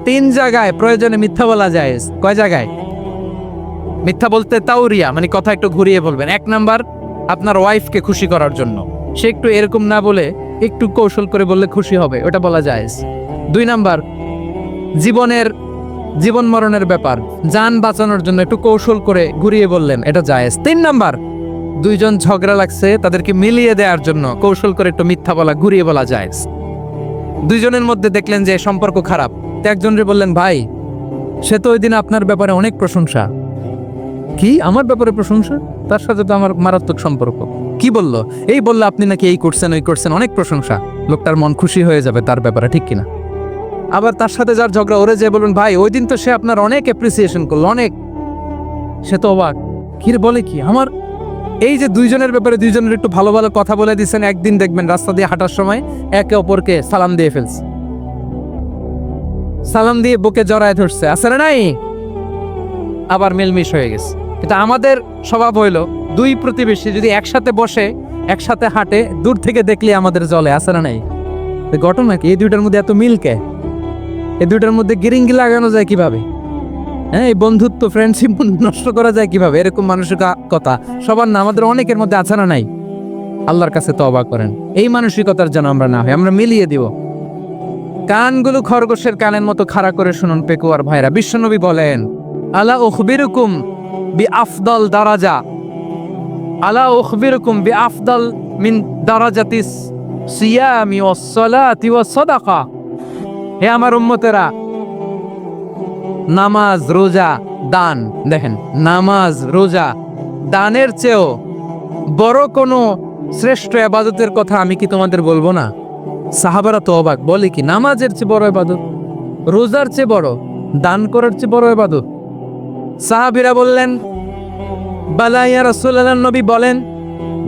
3 জায়গায় প্রয়োজনে মিথ্যা বলা যায়। কয় জায়গায় মিথ্যা বলতে? তাওরিয়া, মানে কথা একটু ঘুরিয়ে বলবেন। 1 নাম্বার, আপনার ওয়াইফকে খুশি করার জন্য। সে একটু এরকম না বলে একটু কৌশল করে বললে খুশি হবে, ওটা বলা যায়। 2 নাম্বার, জীবন মরণের ব্যাপার, জান বাঁচানোর জন্য একটু কৌশল করে ঘুরিয়ে বললেন, এটা জায়েজ। 3 নাম্বার, দুইজন ঝগড়া লাগছে তাদেরকে মিলিয়ে দেওয়ার জন্য কৌশল করে একটু মিথ্যা বলা, ঘুরিয়ে বলা জায়েজ। দুইজনের মধ্যে দেখলেন যে সম্পর্ক খারাপ, তো একজনরে বললেন, ভাই সে তো ওই দিন আপনার ব্যাপারে অনেক প্রশংসা। কি আমার ব্যাপারে প্রশংসা? তার সাথে তো আমার মারাত্মক সম্পর্ক। কি বললো? এই বললো আপনি নাকি এই করছেন ওই করছেন, অনেক প্রশংসা। লোকটার মন খুশি হয়ে যাবে তার ব্যাপারে, ঠিক কিনা? আবার তার সাথে যার ঝগড়া, ওরে যে বলুন, ভাই ওই দিন তো সে আপনার অনেক অ্যাপ্রিসিয়েশন করলো, অনেক। সে তো অবাক, কি বলে কি আমার? এই যে দুইজনের ব্যাপারে দুইজনের একটু ভালো ভালো কথা বলে দিচ্ছেন, একদিন দেখবেন রাস্তা দিয়ে হাঁটার সময় একে অপরকে সালাম দিয়ে ফেলছে, সালাম দিয়ে বুকে জড়ায় ধরছে, আছে না নাই? আবার মিলমিশ হয়ে গেছে। এটা আমাদের স্বভাব হইলো, দুই প্রতিবেশী যদি একসাথে বসে একসাথে হাঁটে, দূর থেকে দেখলে আমাদের জলে, আছে না নাই? ঘটনা কি? এই দুইটার মধ্যে এত মিল কে? এই দুইটার মধ্যে গিরিঙ্গি লাগানো যায় কিভাবে? হ্যাঁ, এই বন্ধুত্ব ফ্রেন্ডশিপ নষ্ট করা যায় কিভাবে? এরকম মানসিকতা সবার না, আমাদের অনেকের মধ্যে আছে না নাই? আল্লাহর কাছে তওবা করেন এই মানসিকতার যেন আমরা না হয়, আমরা মিলিয়ে দিব। কানগুলো খরগোশের কানের মতো খাড়া করে শুনুন পেকুয়ার ভাইরা। বিশ্বনবী বলেন, আলা উখবিরুকুম বিআফদাল দারাজা, আলা উখবিরুকুম বিআফদাল মিন দারাজাতিস সিয়ামি ওয়াস সালাতি ওয়াস সাদাকা। হে আমার উম্মতেরা, নামাজ, রোজা, দান, দেখেন নামাজ, রোজা, দানের চেয়েও বড় কোনো শ্রেষ্ঠ ইবাদতের কথা আমি কি তোমাদের বলবো না? সাহাবারা তো অবাক, বলে কি নামাজের চেয়ে বড় ইবাদত, রোজার চেয়ে বড়, দান করার চেয়ে বড় ইবাদত? সাহাবীরা বললেন, বালা ইয়া রাসূলুল্লাহ। নবী বলেন,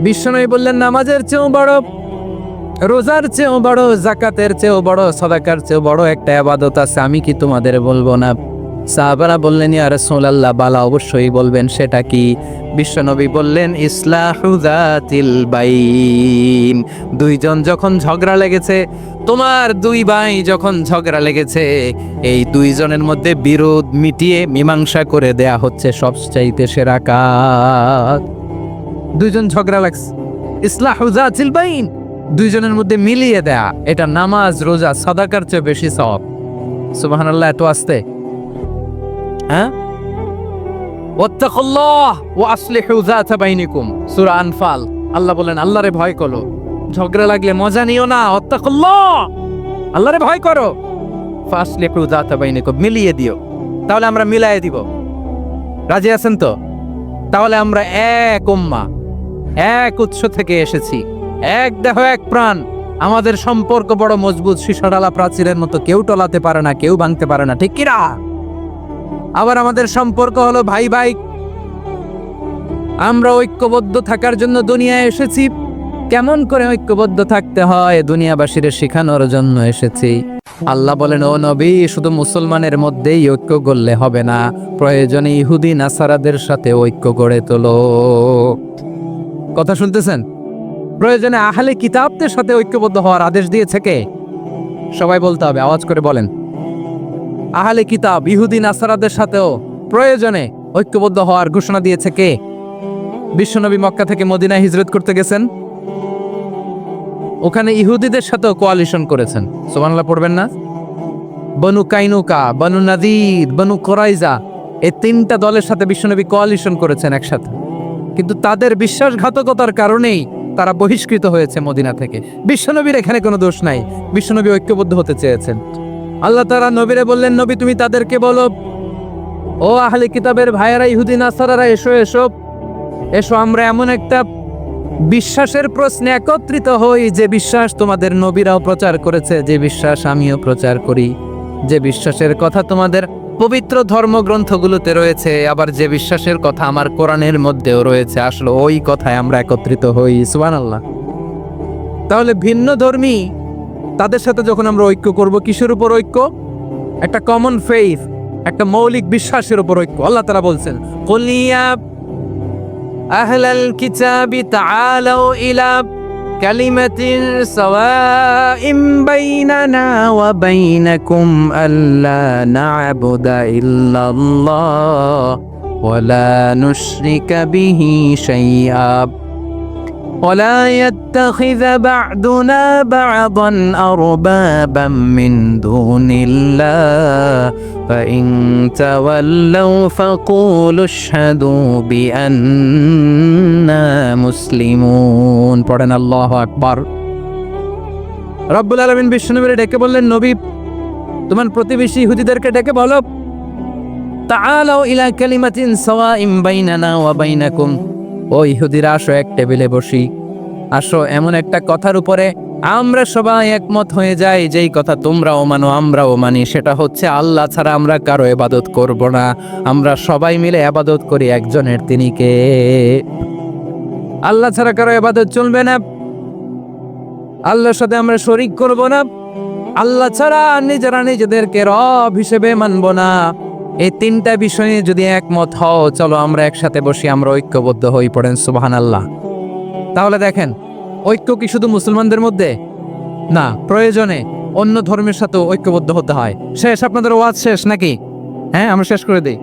বিশ্বনবী বললেন, নামাজের চেয়েও বড়, রোজার চেয়েও বড়, যাকাতের চেয়েও বড়, সাদাকার চেয়েও বড় একটা ইবাদত আছে, আমি কি তোমাদের বলবো না? সাহাবারা বললেন, ইয়া রাসূলুল্লাহ, বালা অবশ্যই বলবেন, সেটা কি? বিশ্বনবী বললেন, ইসলাহু যাতিল বাইন। দুইজন যখন ঝগড়া লেগেছে, তোমার দুই ভাই যখন ঝগড়া লেগেছে, এই দুইজনের মধ্যে বিরোধ মিটিয়ে মীমাংসা করে দেয়া হচ্ছে সবচাইতে সেরা কাজ। দুইজন ঝগড়া লাগছে, ইসলাহু যাতিল বাইন, দুইজনের মধ্যে মিলিয়ে দেয়া, এটা নামাজ, রোজা, সাদাকার চেয়ে বেশি সওয়াব। সুবহানাল্লাহ, এত আসতে। হ্যাঁ, ওয়াত্তাকুল্লাহ ওয়া আসলিহু যাতা বাইনিকুম, সূরা আনফাল। আল্লাহ বলেন, আল্লাহরে ভয় করো, ঝগড়া লাগলে মজা নিও না। ওয়াত্তাকুল্লাহ, আল্লাহরে ভয় করো। ফাসলিহু যাতা বাইনিকুম, মিলিয়ে দিও। তাহলে আমরা মিলায়ে দিব। রাজি আছেন তো? তাহলে আমরা এক উম্মাহ, এক উৎস থেকে এসেছি, এক দেহ এক প্রাণ। আমাদের সম্পর্ক বড় মজবুত, সীসাডালা প্রাচীরের মতো, কেউ টলাতে পারে না, কেউ ভাঙতে পারে না, ঠিক কিনা? আবার আমাদের সম্পর্ক হলো ভাই ভাই। আমরা ঐক্যবদ্ধ থাকার জন্য দুনিয়ায় এসেছি। কেমন করে ঐক্যবদ্ধ থাকতে হয় দুনিয়াবাসীর শেখানোর জন্য এসেছি। আল্লাহ বলেন, ও নবী, শুধু মুসলমানের মধ্যেই ঐক্য গড়লে হবে না, প্রয়োজনে ইহুদি নাসারাদের সাথে ঐক্য গড়ে তোলো। কথা শুনতেছেন? প্রয়োজনে আহলে কিতাবদের সাথে ঐক্যবদ্ধ হওয়ার আদেশ দিয়েছে কে? সবাই বলতে হবে, আওয়াজ করে বলেন। আহলে কিতাব ইহুদি নাসারাদের সাথেও প্রয়োজনে ঐক্যবদ্ধ হওয়ার ঘোষণা দিয়েছে কে? বিশ্বনবী মক্কা থেকে মদিনায় হিজরত করতে গেছেন, ওখানে ইহুদিদের সাথেও কোয়ালিশন করেছেন। সুবহানাল্লাহ পড়বেন না? বনু কাইনুকা, বনু নাদির, বনু কোরাইজা, এই তিনটা দলের সাথে বিশ্বনবী কোয়ালিশন করেছেন একসাথে, কিন্তু তাদের বিশ্বাসঘাতকতার কারণেই তারা বহিষ্কৃত হয়েছে মদিনা থেকে। বিশ্বনবীর এখানে কোনো দোষ নাই, বিশ্বনবী ঐক্যবদ্ধ হতে চেয়েছেন। আল্লাহ তাআলা নবীরে বললেন, নবী তুমি তাদেরকে বলো, ও আহলে কিতাবের ভাইয়েরা, ইহুদি নাসারারা, এসো এসো এসো, আমরা এমন একটা বিশ্বাসের প্রশ্নে একত্রিত হই যে বিশ্বাস তোমাদের নবীরাও প্রচার করেছে, যে বিশ্বাস আমিও প্রচার করি, যে বিশ্বাসের কথা তোমাদের পবিত্র ধর্মগ্রন্থগুলোতে রয়েছে, আবার যে বিশ্বাসের কথা আমার কোরআনের মধ্যেও রয়েছে, আসলে ওই কথায় আমরা একত্রিত হই। সুবহানাল্লাহ। তাহলে ভিন্ন ধর্মী তাদের সাথে যখন আমরা ঐক্য করব, কিসের উপর ঐক্য? একটা কমন ফেইথ, একটা মৌলিক বিশ্বাসের উপর ঐক্য। আল্লাহ তাআলা বলছেন, কুল ইয়া আহলাল কিতাবি তাআলাউ ইলা কালিমাতিন সাওয়াইম বাইনানা ওয়া বাইনাকুম আল্লা না'বুদা ইল্লাল্লাহ ওয়া লা নুশরিকা বিহি শাইআ ولا يتخذ بعضنا بعضا أربابا من دون الله فإن تولوا فقولوا اشهدوا بأننا مسلمون। পড়েন আল্লাহু আকবার। রব্বুল আলামিন বিশ্বনবীকে ডেকে বললেন, নবী তোমার প্রতিবেশী ইহুদিদেরকে ডেকে বলো, তাআলাউ ইলা কালিমাতিন সাওয়াইম বাইনানা ওয়া বাইনাকুম, ও ইহুদিরা আসো এক টেবিলে বসি, আসো এমন একটা কথার উপরে আমরা সবাই একমত হয়ে যাই, যেই কথা তোমরাও মানো আমরাও মানি, সেটা হচ্ছে আল্লাহ ছাড়া আমরা কারো ইবাদত করব না, আমরা সবাই মিলে ইবাদত করি একজনের, তিনি কে? আল্লাহ ছাড়া কারো ইবাদত চলবে না, আল্লাহর সাথে আমরা শরীক করব না, আল্লাহ ছাড়া নিজেরা নিজেদেরকে রব হিসেবে মানব না। এই তিনটা বিষয়ে যদি একমত হও, চলো আমরা একসাথে বসি, আমরা ঐক্যবদ্ধ হই। পড়েন সুবহানাল্লাহ। তাহলে দেখেন, ঐক্য কি শুধু মুসলমানদের মধ্যে না, প্রয়োজনে অন্য ধর্মের সাথে ঐক্যবদ্ধ হতে হয়। শেষ, আপনাদের ওয়াজ শেষ নাকি? হ্যাঁ, আমরা শেষ করে দিই,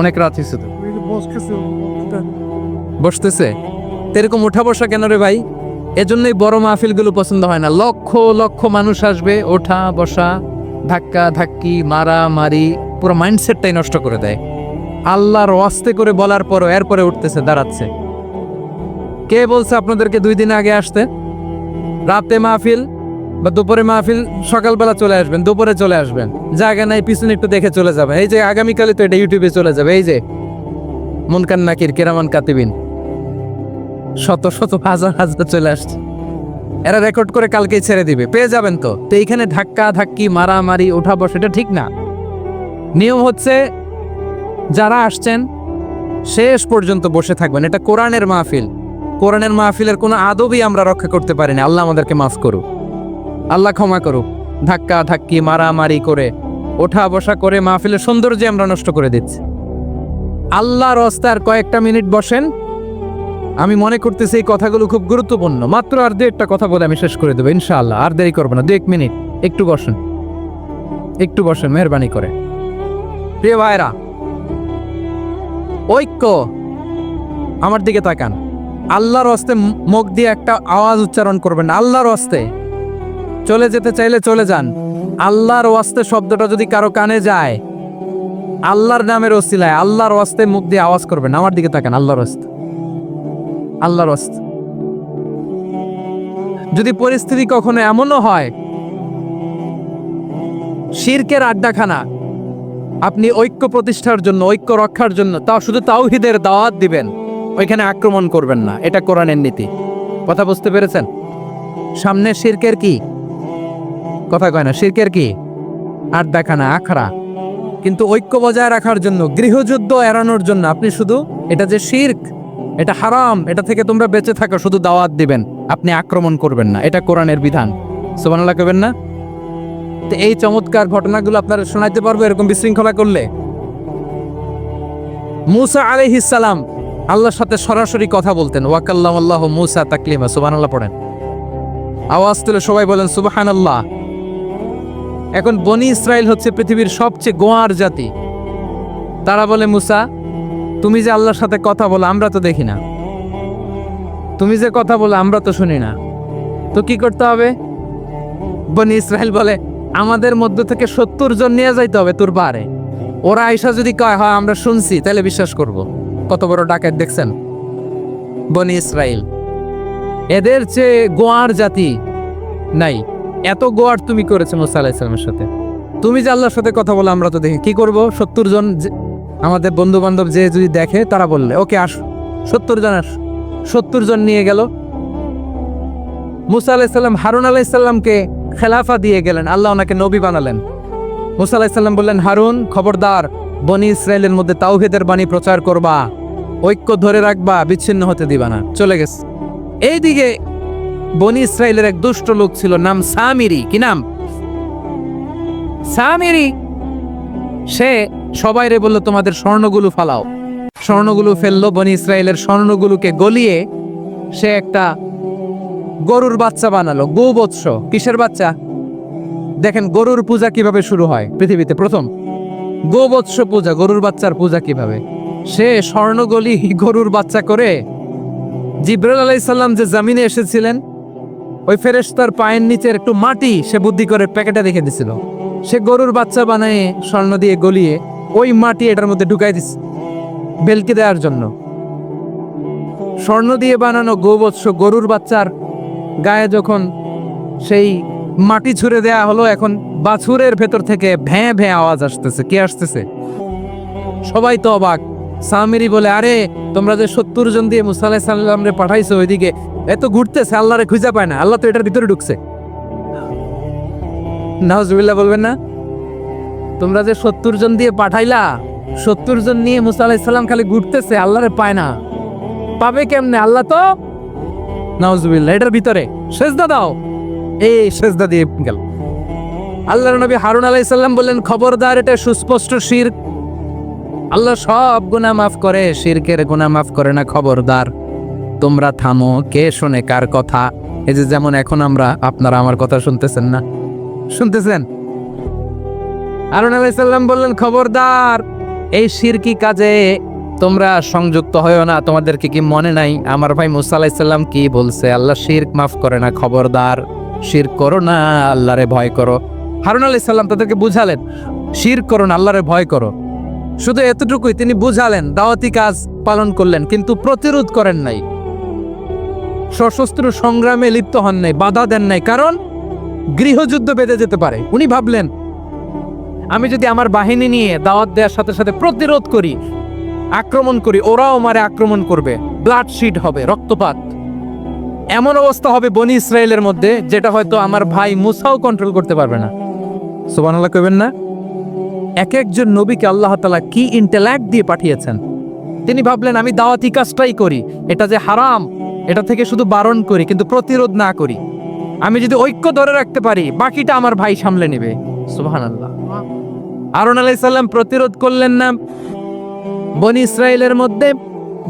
অনেক রাত হয়েছে তো। বসতেছে তো এরকম উঠা বসা কেন রে ভাই? এজন্যই বড় মাহফিলগুলো পছন্দ হয় না। লক্ষ লক্ষ মানুষ আসবে, ওঠা বসা, ধাক্কা ধাক্কি, মারামারি, পুরো মাইন্ডসেটটাই নষ্ট করে দেয়। আল্লাহর ওয়াস্তে করে বলার পরও এরপরে উঠতেছে, দাঁড়াচ্ছে। কে বলছে আপনাদেরকে 2 দিন আগে আসতে? রাতে মাহফিল বা দুপুরে মাহফিল, সকালবেলা চলে আসবেন, দুপুরে চলে আসবেন, জায়গা নাই পিছনে একটু দেখে চলে যাবেন। এই যে আগামীকালে তো এটা ইউটিউবে চলে যাবে, এই যে মুনকার নাকির কিরামান কাতিবিন, শত শত হাজার হাজার চলে আসছে, এরা রেকর্ড করে কালকেই ছেড়ে দিবে, পেয়ে যাবেন। তো এইখানে ধাক্কা ধাক্কি, মারামারি, ওঠা বসা, এটা ঠিক না। নিয়ম হচ্ছে যারা আসছেন শেষ পর্যন্ত বসে থাকবেন। এটা কোরআনের মাহফিল, কোরআনের মাহফিলের কোনো আদবই আমরা রক্ষা করতে পারিনি। আল্লাহ আমাদেরকে মাফ করুক, আল্লাহ ক্ষমা করুক। ধাক্কা ধাক্কি, মারামারি করে, ওঠা বসা করে মাহফিলের সৌন্দর্য আমরা নষ্ট করে দিচ্ছি। আল্লাহর রাস্তায় কয়েকটা মিনিট বসেন। আমি মনে করতেছি এই কথাগুলো খুব গুরুত্বপূর্ণ। মাত্র আর 2-1টা কথা বলে আমি শেষ করে দেবো ইনশাআল্লাহ, আর দেরি করবো না। 2-1 মিনিট একটু বসেন, একটু বসেন মেহরবানি করে। প্রিয় ভাইরা, ঐক্য, আমার দিকে তাকান। আল্লাহর হস্তে মুখ দিয়ে একটা আওয়াজ উচ্চারণ করবেন, আল্লাহর হস্তে। চলে যেতে চাইলে চলে যান। আল্লাহর ওয়াস্তে শব্দটা যদি কারো কানে যায়, আল্লাহর নামের ওসিলায় আল্লাহর ওয়াস্তে মুখ দিয়ে আওয়াজ করবেন। আমার দিকে তাকান, আল্লাহর ওয়াস্তে, আল্লাহর ওয়াস্তে। যদি পরিস্থিতি কখনো এমনও হয় শিরকের আড্ডাখানা, আপনি ঐক্য প্রতিষ্ঠার জন্য, ঐক্য রক্ষার জন্য তাও শুধু তাওহীদের দাওয়াত দিবেন, ওইখানে আক্রমণ করবেন না। এটা কোরআনের নীতি। কথা বুঝতে পেরেছেন? সামনে শিরকের কি কথা কয় না, শিরকের কি আড্ডাখানা, আখড়া। কিন্তু ঐক্য বজায় রাখার জন্য, গৃহযুদ্ধ এড়ানোর জন্য আপনি শুধু এটা যে শিরক, এটা হারাম, এটা থেকে তোমরা বেঁচে থাকো, শুধু দাওয়াত দিবেন, আপনি আক্রমণ করবেন না। এটা কোরআনের বিধান। সুবহানাল্লাহ কইবেন না? তো এই চমৎকার ঘটনাগুলো আপনারা শোনাইতে পারবো এরকম বিশৃঙ্খলা করলে। মূসা আলাইহিস সালাম আল্লাহর সাথে সরাসরি কথা বলতেন। ওয়াকাল্লামাল্লাহু মূসা তাকলিমা। সুবহানাল্লাহ পড়েন, আওয়াজ তুলে সবাই বলেন সুবহানাল্লাহ। এখন বনি ইসরাইল হচ্ছে পৃথিবীর সবচেয়ে গোয়ার জাতি। তারা বলে, মূসা তুমি যে আল্লাহর সাথে কথা বলো আমরা তো দেখি না, তুমি যে কথা বলো আমরা তো শুনি না, তো কি করতে হবে? বনি ইসরাইল বলে, আমাদের মধ্য থেকে 70 জন নিয়ে যাইতে হবে তোর বারে। ওরা আইসা যদি কয় হয় আমরা শুনছি, তাহলে বিশ্বাস করব। কত বড় ডাকাত দেখছেন বনি ইসরাইল। এদের চেয়ে গোয়ার জাতি নাই। এত গোয়ার তুমি করেছো মুসা আলাইহিস সালামের সাথে। তুমি যে আল্লাহর সাথে কথা বলে আমরা তো দেখি কি করব। 70 জন আমাদের বন্ধু বান্ধব যে যদি দেখে তারা বললে ওকে আস, 70 জন আস। 70 জন নিয়ে গেল। মুসা আলাইহিস সালাম হারুন আলাইহিস সালামকে খেলাফা দিয়ে গেলেন, আল্লাহ ওনাকে নবী বানালেন। মুসা আলাইহিস সালাম বললেন, হারুন খবরদার, বনি ইসরায়েলের মধ্যে তাওহীদের বাণী প্রচার করবা, ঐক্য ধরে রাখবা, বিচ্ছিন্ন হতে দিবা না। চলে গেছে। এইদিকে বনি ইসরায়েলের এক দুষ্ট লোক ছিল, নাম সামিরি। কি নাম? সামিরি। সে সবাইরে বলল তোমাদের স্বর্ণগুলো ফালাও। স্বর্ণগুলো ফেললো। বনি ইসরায়েলের স্বর্ণগুলোকে গলিয়ে সে একটা গরুর বাচ্চা বানালো। গোবৎস। কিসের বাচ্চা? দেখেন গরুর পূজা কিভাবে শুরু হয় পৃথিবীতে প্রথম। গোবৎস পূজা, গরুর বাচ্চার পূজা কিভাবে। সে স্বর্ণগলি গরুর বাচ্চা করে জিবরাইল আলাইহিস সালাম যে জমিনে এসেছিলেন, ওই ফেরেশতার পায়ের নিচের একটু মাটি সে বুদ্ধি করে প্যাকেটে রেখে দিছিল। সে গরুর বাচ্চা বানায় স্বর্ণ দিয়ে গলিয়ে ওই মাটি এটার মধ্যে ঢুকাই দিছে বেলকে দেওয়ার জন্য। স্বর্ণ দিয়ে বানানো গোবৎস গরুর বাচ্চার গায়ে যখন সেই মাটি ছুঁড়ে দেয়া হলো, এখন বাছুরের ভেতর থেকে ভ্যাঁ ভ্যাঁ আওয়াজ আসতেছে। কি আসতেছে? সবাই তো অবাক। সামিরি বলে, আরে তোমরা যে 70 জন দিয়ে মুসা আলাইহিস সালামরে পাঠাইছো, ওইদিকে এত ঘুরতেছে, আল্লাহরে খুঁজে পায় না, আল্লাহ তো এটার ভিতরে ঢুকছে। নাউজুবিল্লাহ বলবেন না? তোমরা যে 70 জন দিয়ে পাঠাইলা, 70 জন নিয়ে মুসা আলাইহিস সালাম খালি ঘুরতেছে, আল্লাহরে পায় না। পাবে কেমনে? আল্লাহ তো নাউজুবিল্লাহ এটার ভিতরে। সেজদা দাও। এই সেজদা দিয়ে গেল। আল্লাহর নবী হারুন আলাইহিস সালাম বললেন, খবরদার, এটা সুস্পষ্ট শিরক। আল্লাহ সব গুনাহ মাফ করে, শিরকের গুনাহ মাফ করে না। খবরদার, তোমরা থামো। কে শোনে কার কথা? এই যে যেমন এখন আপনারা আমার কথা শুনতেছেন না? শুনতেছেন? হারুন আলাইহিস সালাম বললেন, খবরদার, এই শিরকি কাজে তোমরা সংযুক্ত হয়ো না। তোমাদেরকে কি মনে নাই আমার ভাই মুসা আলাইহিস সালাম কি বলছে? আল্লাহ শিরক মাফ করে না। খবরদার, শিরক করো না, আল্লাহরে ভয় করো। হারুন আলাইহিস সালাম তাদেরকে বুঝালেন, শিরক করো না, আল্লাহরে ভয় করো। শুধু এতটুকুই তিনি বুঝালেন, দাওয়াতি কাজ পালন করলেন, কিন্তু প্রতিরোধ করেন নাই, সশস্ত্র সংগ্রামে লিপ্ত হন নাই, বাধা দেন নাই। কারণ গৃহযুদ্ধ বেঁধে যেতে পারে। উনি ভাবলেন, আমি যদি আমার বাহিনী নিয়ে দাওয়াত দেওয়ার সাথে সাথে প্রতিরোধ করি, আক্রমণ করি, ওরাও আমারে আক্রমণ করবে, ব্লাডশিট হবে, রক্তপাত। এমন অবস্থা হবে বনি ইসরায়েলের মধ্যে যেটা হয়তো আমার ভাই মুসাও কন্ট্রোল করতে পারবে না। সুবহানাল্লাহ কইবেন না? এক একজন নবীকে আল্লাহ তাআলা কি ইন্টেলেক্ট দিয়ে পাঠিয়েছেন। তিনি ভাবলেন, আমি দাওয়াতি কাজটাই করি, এটা যে হারাম এটা থেকে শুধু বারণ করি, কিন্তু প্রতিরোধ না করি। আমি যদি ঐক্য ধরে রাখতে পারি, বাকিটা আমার ভাই সামলে নেবে। সুবহানাল্লাহ। হারুন আলাইহিস সালাম প্রতিরোধ করলেন না। বনি ইসরায়েলের মধ্যে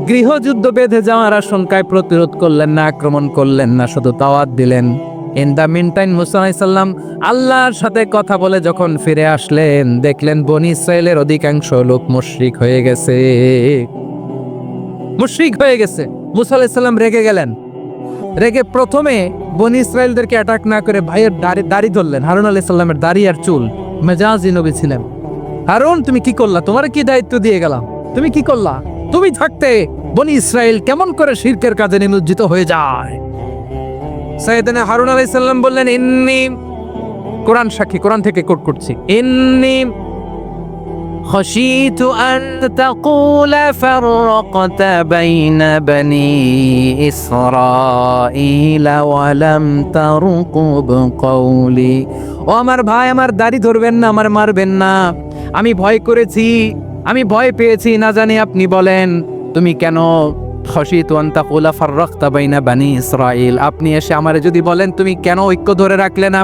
গৃহযুদ্ধ বেঁধে যাওয়ার আশঙ্কায় প্রতিরোধ করলেন না, আক্রমণ করলেন না, শুধু দাওয়াত দিলেন। ইন দ্য মিন টাইম মুসা আলাইহিস সালাম আল্লাহর সাথে কথা বলে যখন ফিরে আসলেন, দেখলেন বনি ইসরায়েলের অধিকাংশ লোক মুশরিক হয়ে গেছে। মুশরিক হয়ে গেছে। মুসা আলাইহিস সালাম রেগে গেলেন। রেগে প্রথমে বনি ইসরায়েলদেরকে অ্যাটাক না করে ভাইয়ের দাড়ি ধরলেন। হারুন আলাইহিস সালামের দাড়ি আর চুল। মেজাজি নবী ছিলেন। হারুন, তুমি কি করলা? তোমার কি দায়িত্ব দিয়ে গেলাম? তুমি কি করলা? তুমি থাকতে বনি ইসরায়েল কেমন করে শিরকের কাজে নিমজ্জিত হয়ে যায়? সাইয়েদনা হারুন আলাইহিস সালাম বললেন, ইন্নী, কোরআন সাক্ষী, কোরআন থেকে কোট করছি, ইন্নী খাশিতু আন তাকুলা ফাররাকতা বাইনা বনি ইসরাঈল ওয়া লাম তারকুব কওলি। ও আমার ভাই, আমার দাড়ি ধরবেন না, আমার মারবেন না। আমি ভয় করেছি, আমি ভয় পেয়েছি, না জানি আপনি বলেন তুমি কেন খাশিতু আন তাকুলা ফাররাকতা বাইনা বনি ইসরাঈল। আপনি এসে আমারে যদি বলেন তুমি কেন ঐক্য ধরে রাখলে না,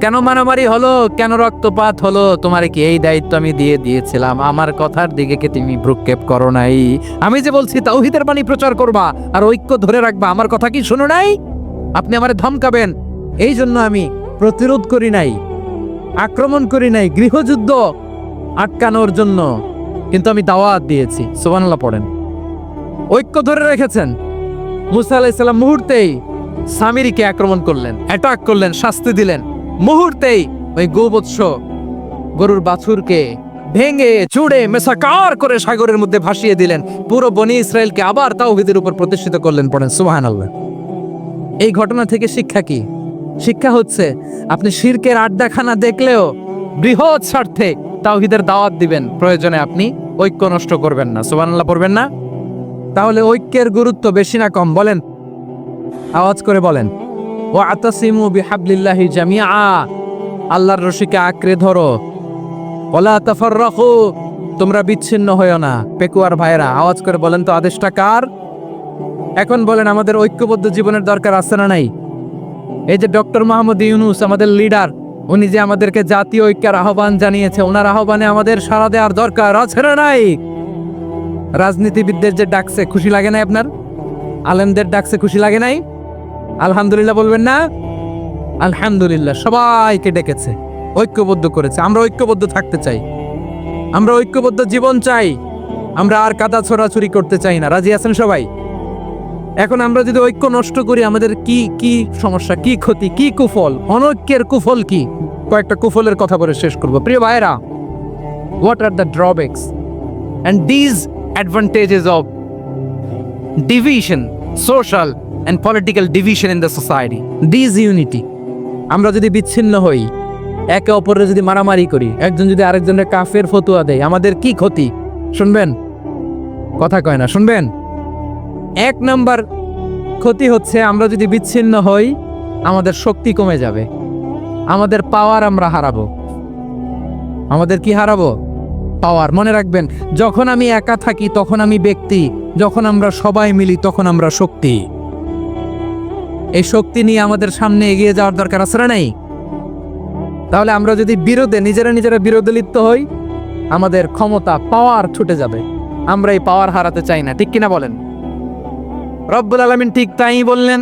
কেন মারামারি হলো, কেন রক্তপাত হলো, তোমারে কি এই দায়িত্ব আমি দিয়ে দিয়েছিলাম? আমার কথার দিকে কি তুমি ভ্রুক্ষেপ করো নাই? আমি যে বলছি তাওহীদের বাণী প্রচার করবা আর ঐক্য ধরে রাখবা, আমার কথা কি শুনো নাই? আপনি আমারে ধমকাবেন, এই জন্য আমি প্রতিরোধ করি নাই, আক্রমণ করি নাই, গৃহযুদ্ধ আটকানোর জন্য কিন্তু আমি দাওয়াত দিয়েছি। সুবহানাল্লাহ পড়েন। ঐক্য ধরে রেখেছেন। মুসা আলাইহিস সালাম মুহূর্তেই সামিরিকে আক্রমণ করলেন, অ্যাটাক করলেন, শাস্তি দিলেন। মুহূর্তেই ওই গোবৎস গরুর বাছুরকে ভেঙে চুড়ে মেসাকার করে সাগরের মধ্যে ভাসিয়ে দিলেন। পুরো বনি ইসরায়েলকে আবার তাওহীদের উপর প্রতিষ্ঠিত করলেন। পড়েন সুবহানাল্লাহ। এই ঘটনা থেকে শিক্ষা কি? শিক্ষা হচ্ছে আপনি শিরকের আড্ডাখানা দেখলেও বৃহৎ স্বার্থে তাওহীদের দাওয়াত দিবেন, প্রয়োজনে আপনি ঐক্য নষ্ট করবেন না। সুবহানাল্লাহ পড়বেন না? তাহলে ঐক্যের গুরুত্ব বেশি না কম বলেন? আওয়াজ করে বলেন। ওয়াতাসিমু বিহাবলিল্লাহি জামিআ, আল্লাহর রশিকে আঁকড়ে ধরো। ওয়ালা তাফাররাকু, তোমরা বিচ্ছিন্ন হয়ো না। পেকুয়ার ভাইরা আওয়াজ করে বলেন তো আদেশটা কার? এখন বলেন আমাদের ঐক্যবদ্ধ জীবনের দরকার আছে না নাই? এই যে ডক্টর মোহাম্মদ ইউনূস আমাদের লিডার, উনি যে আমাদেরকে জাতীয় ঐক্যের আহ্বান জানিয়েছে, ওনার আহ্বানে আমাদের সাড়া দেওয়ার দরকার আছে না নাই? রাজনীতিবিদদের যে ডাকছে, খুশি লাগে নাই আপনার? আলেমদের ডাকছে, খুশি লাগে নাই? আলহামদুলিল্লাহ বলবেন না? আলহামদুলিল্লাহ, সবাইকে ডেকেছে, ঐক্যবদ্ধ করেছে। আমরা ঐক্যবদ্ধ থাকতে চাই, আমরা ঐক্যবদ্ধ জীবন চাই, আমরা আর কাদা ছোড়াছুরি করতে চাই না। রাজি আছেন সবাই? এখন আমরা যদি ঐক্য নষ্ট করি, আমাদের কি কি সমস্যা, কি ক্ষতি, কি কুফল? অনৈক্যের কুফল কি? কয়েকটা কুফলের কথা বলে শেষ করব। প্রিয় ভাইরা, what are the drawbacks and these advantages of division, social and political division in the society, disunity? আমরা যদি বিচ্ছিন্ন হই, একে অপরের যদি মারামারি করি, একজন যদি আরেকজনের কাফের ফতোয়া দেয়, আমাদের কি ক্ষতি? শুনবেন? কথা কয় না, শুনবেন? এক নাম্বার ক্ষতি হচ্ছে, আমরা যদি বিচ্ছিন্ন হই, আমাদের শক্তি কমে যাবে, আমাদের পাওয়ার আমরা হারাবো। আমাদের কি হারাবো? পাওয়ার। মনে রাখবেন, যখন আমি একা থাকি তখন আমি ব্যক্তি, যখন আমরা সবাই মিলি তখন আমরা শক্তি। এই শক্তি নিয়ে আমাদের সামনে এগিয়ে যাওয়ার দরকার আছে না নাই? তাহলে আমরা যদি নিজেরা বিরোধে লিপ্ত হই, আমাদের ক্ষমতা, পাওয়ার ছুটে যাবে। আমরা এই পাওয়ার হারাতে চাই না, ঠিক কিনা বলেন? রব্বুল আলামিন ঠিক তাই বললেন।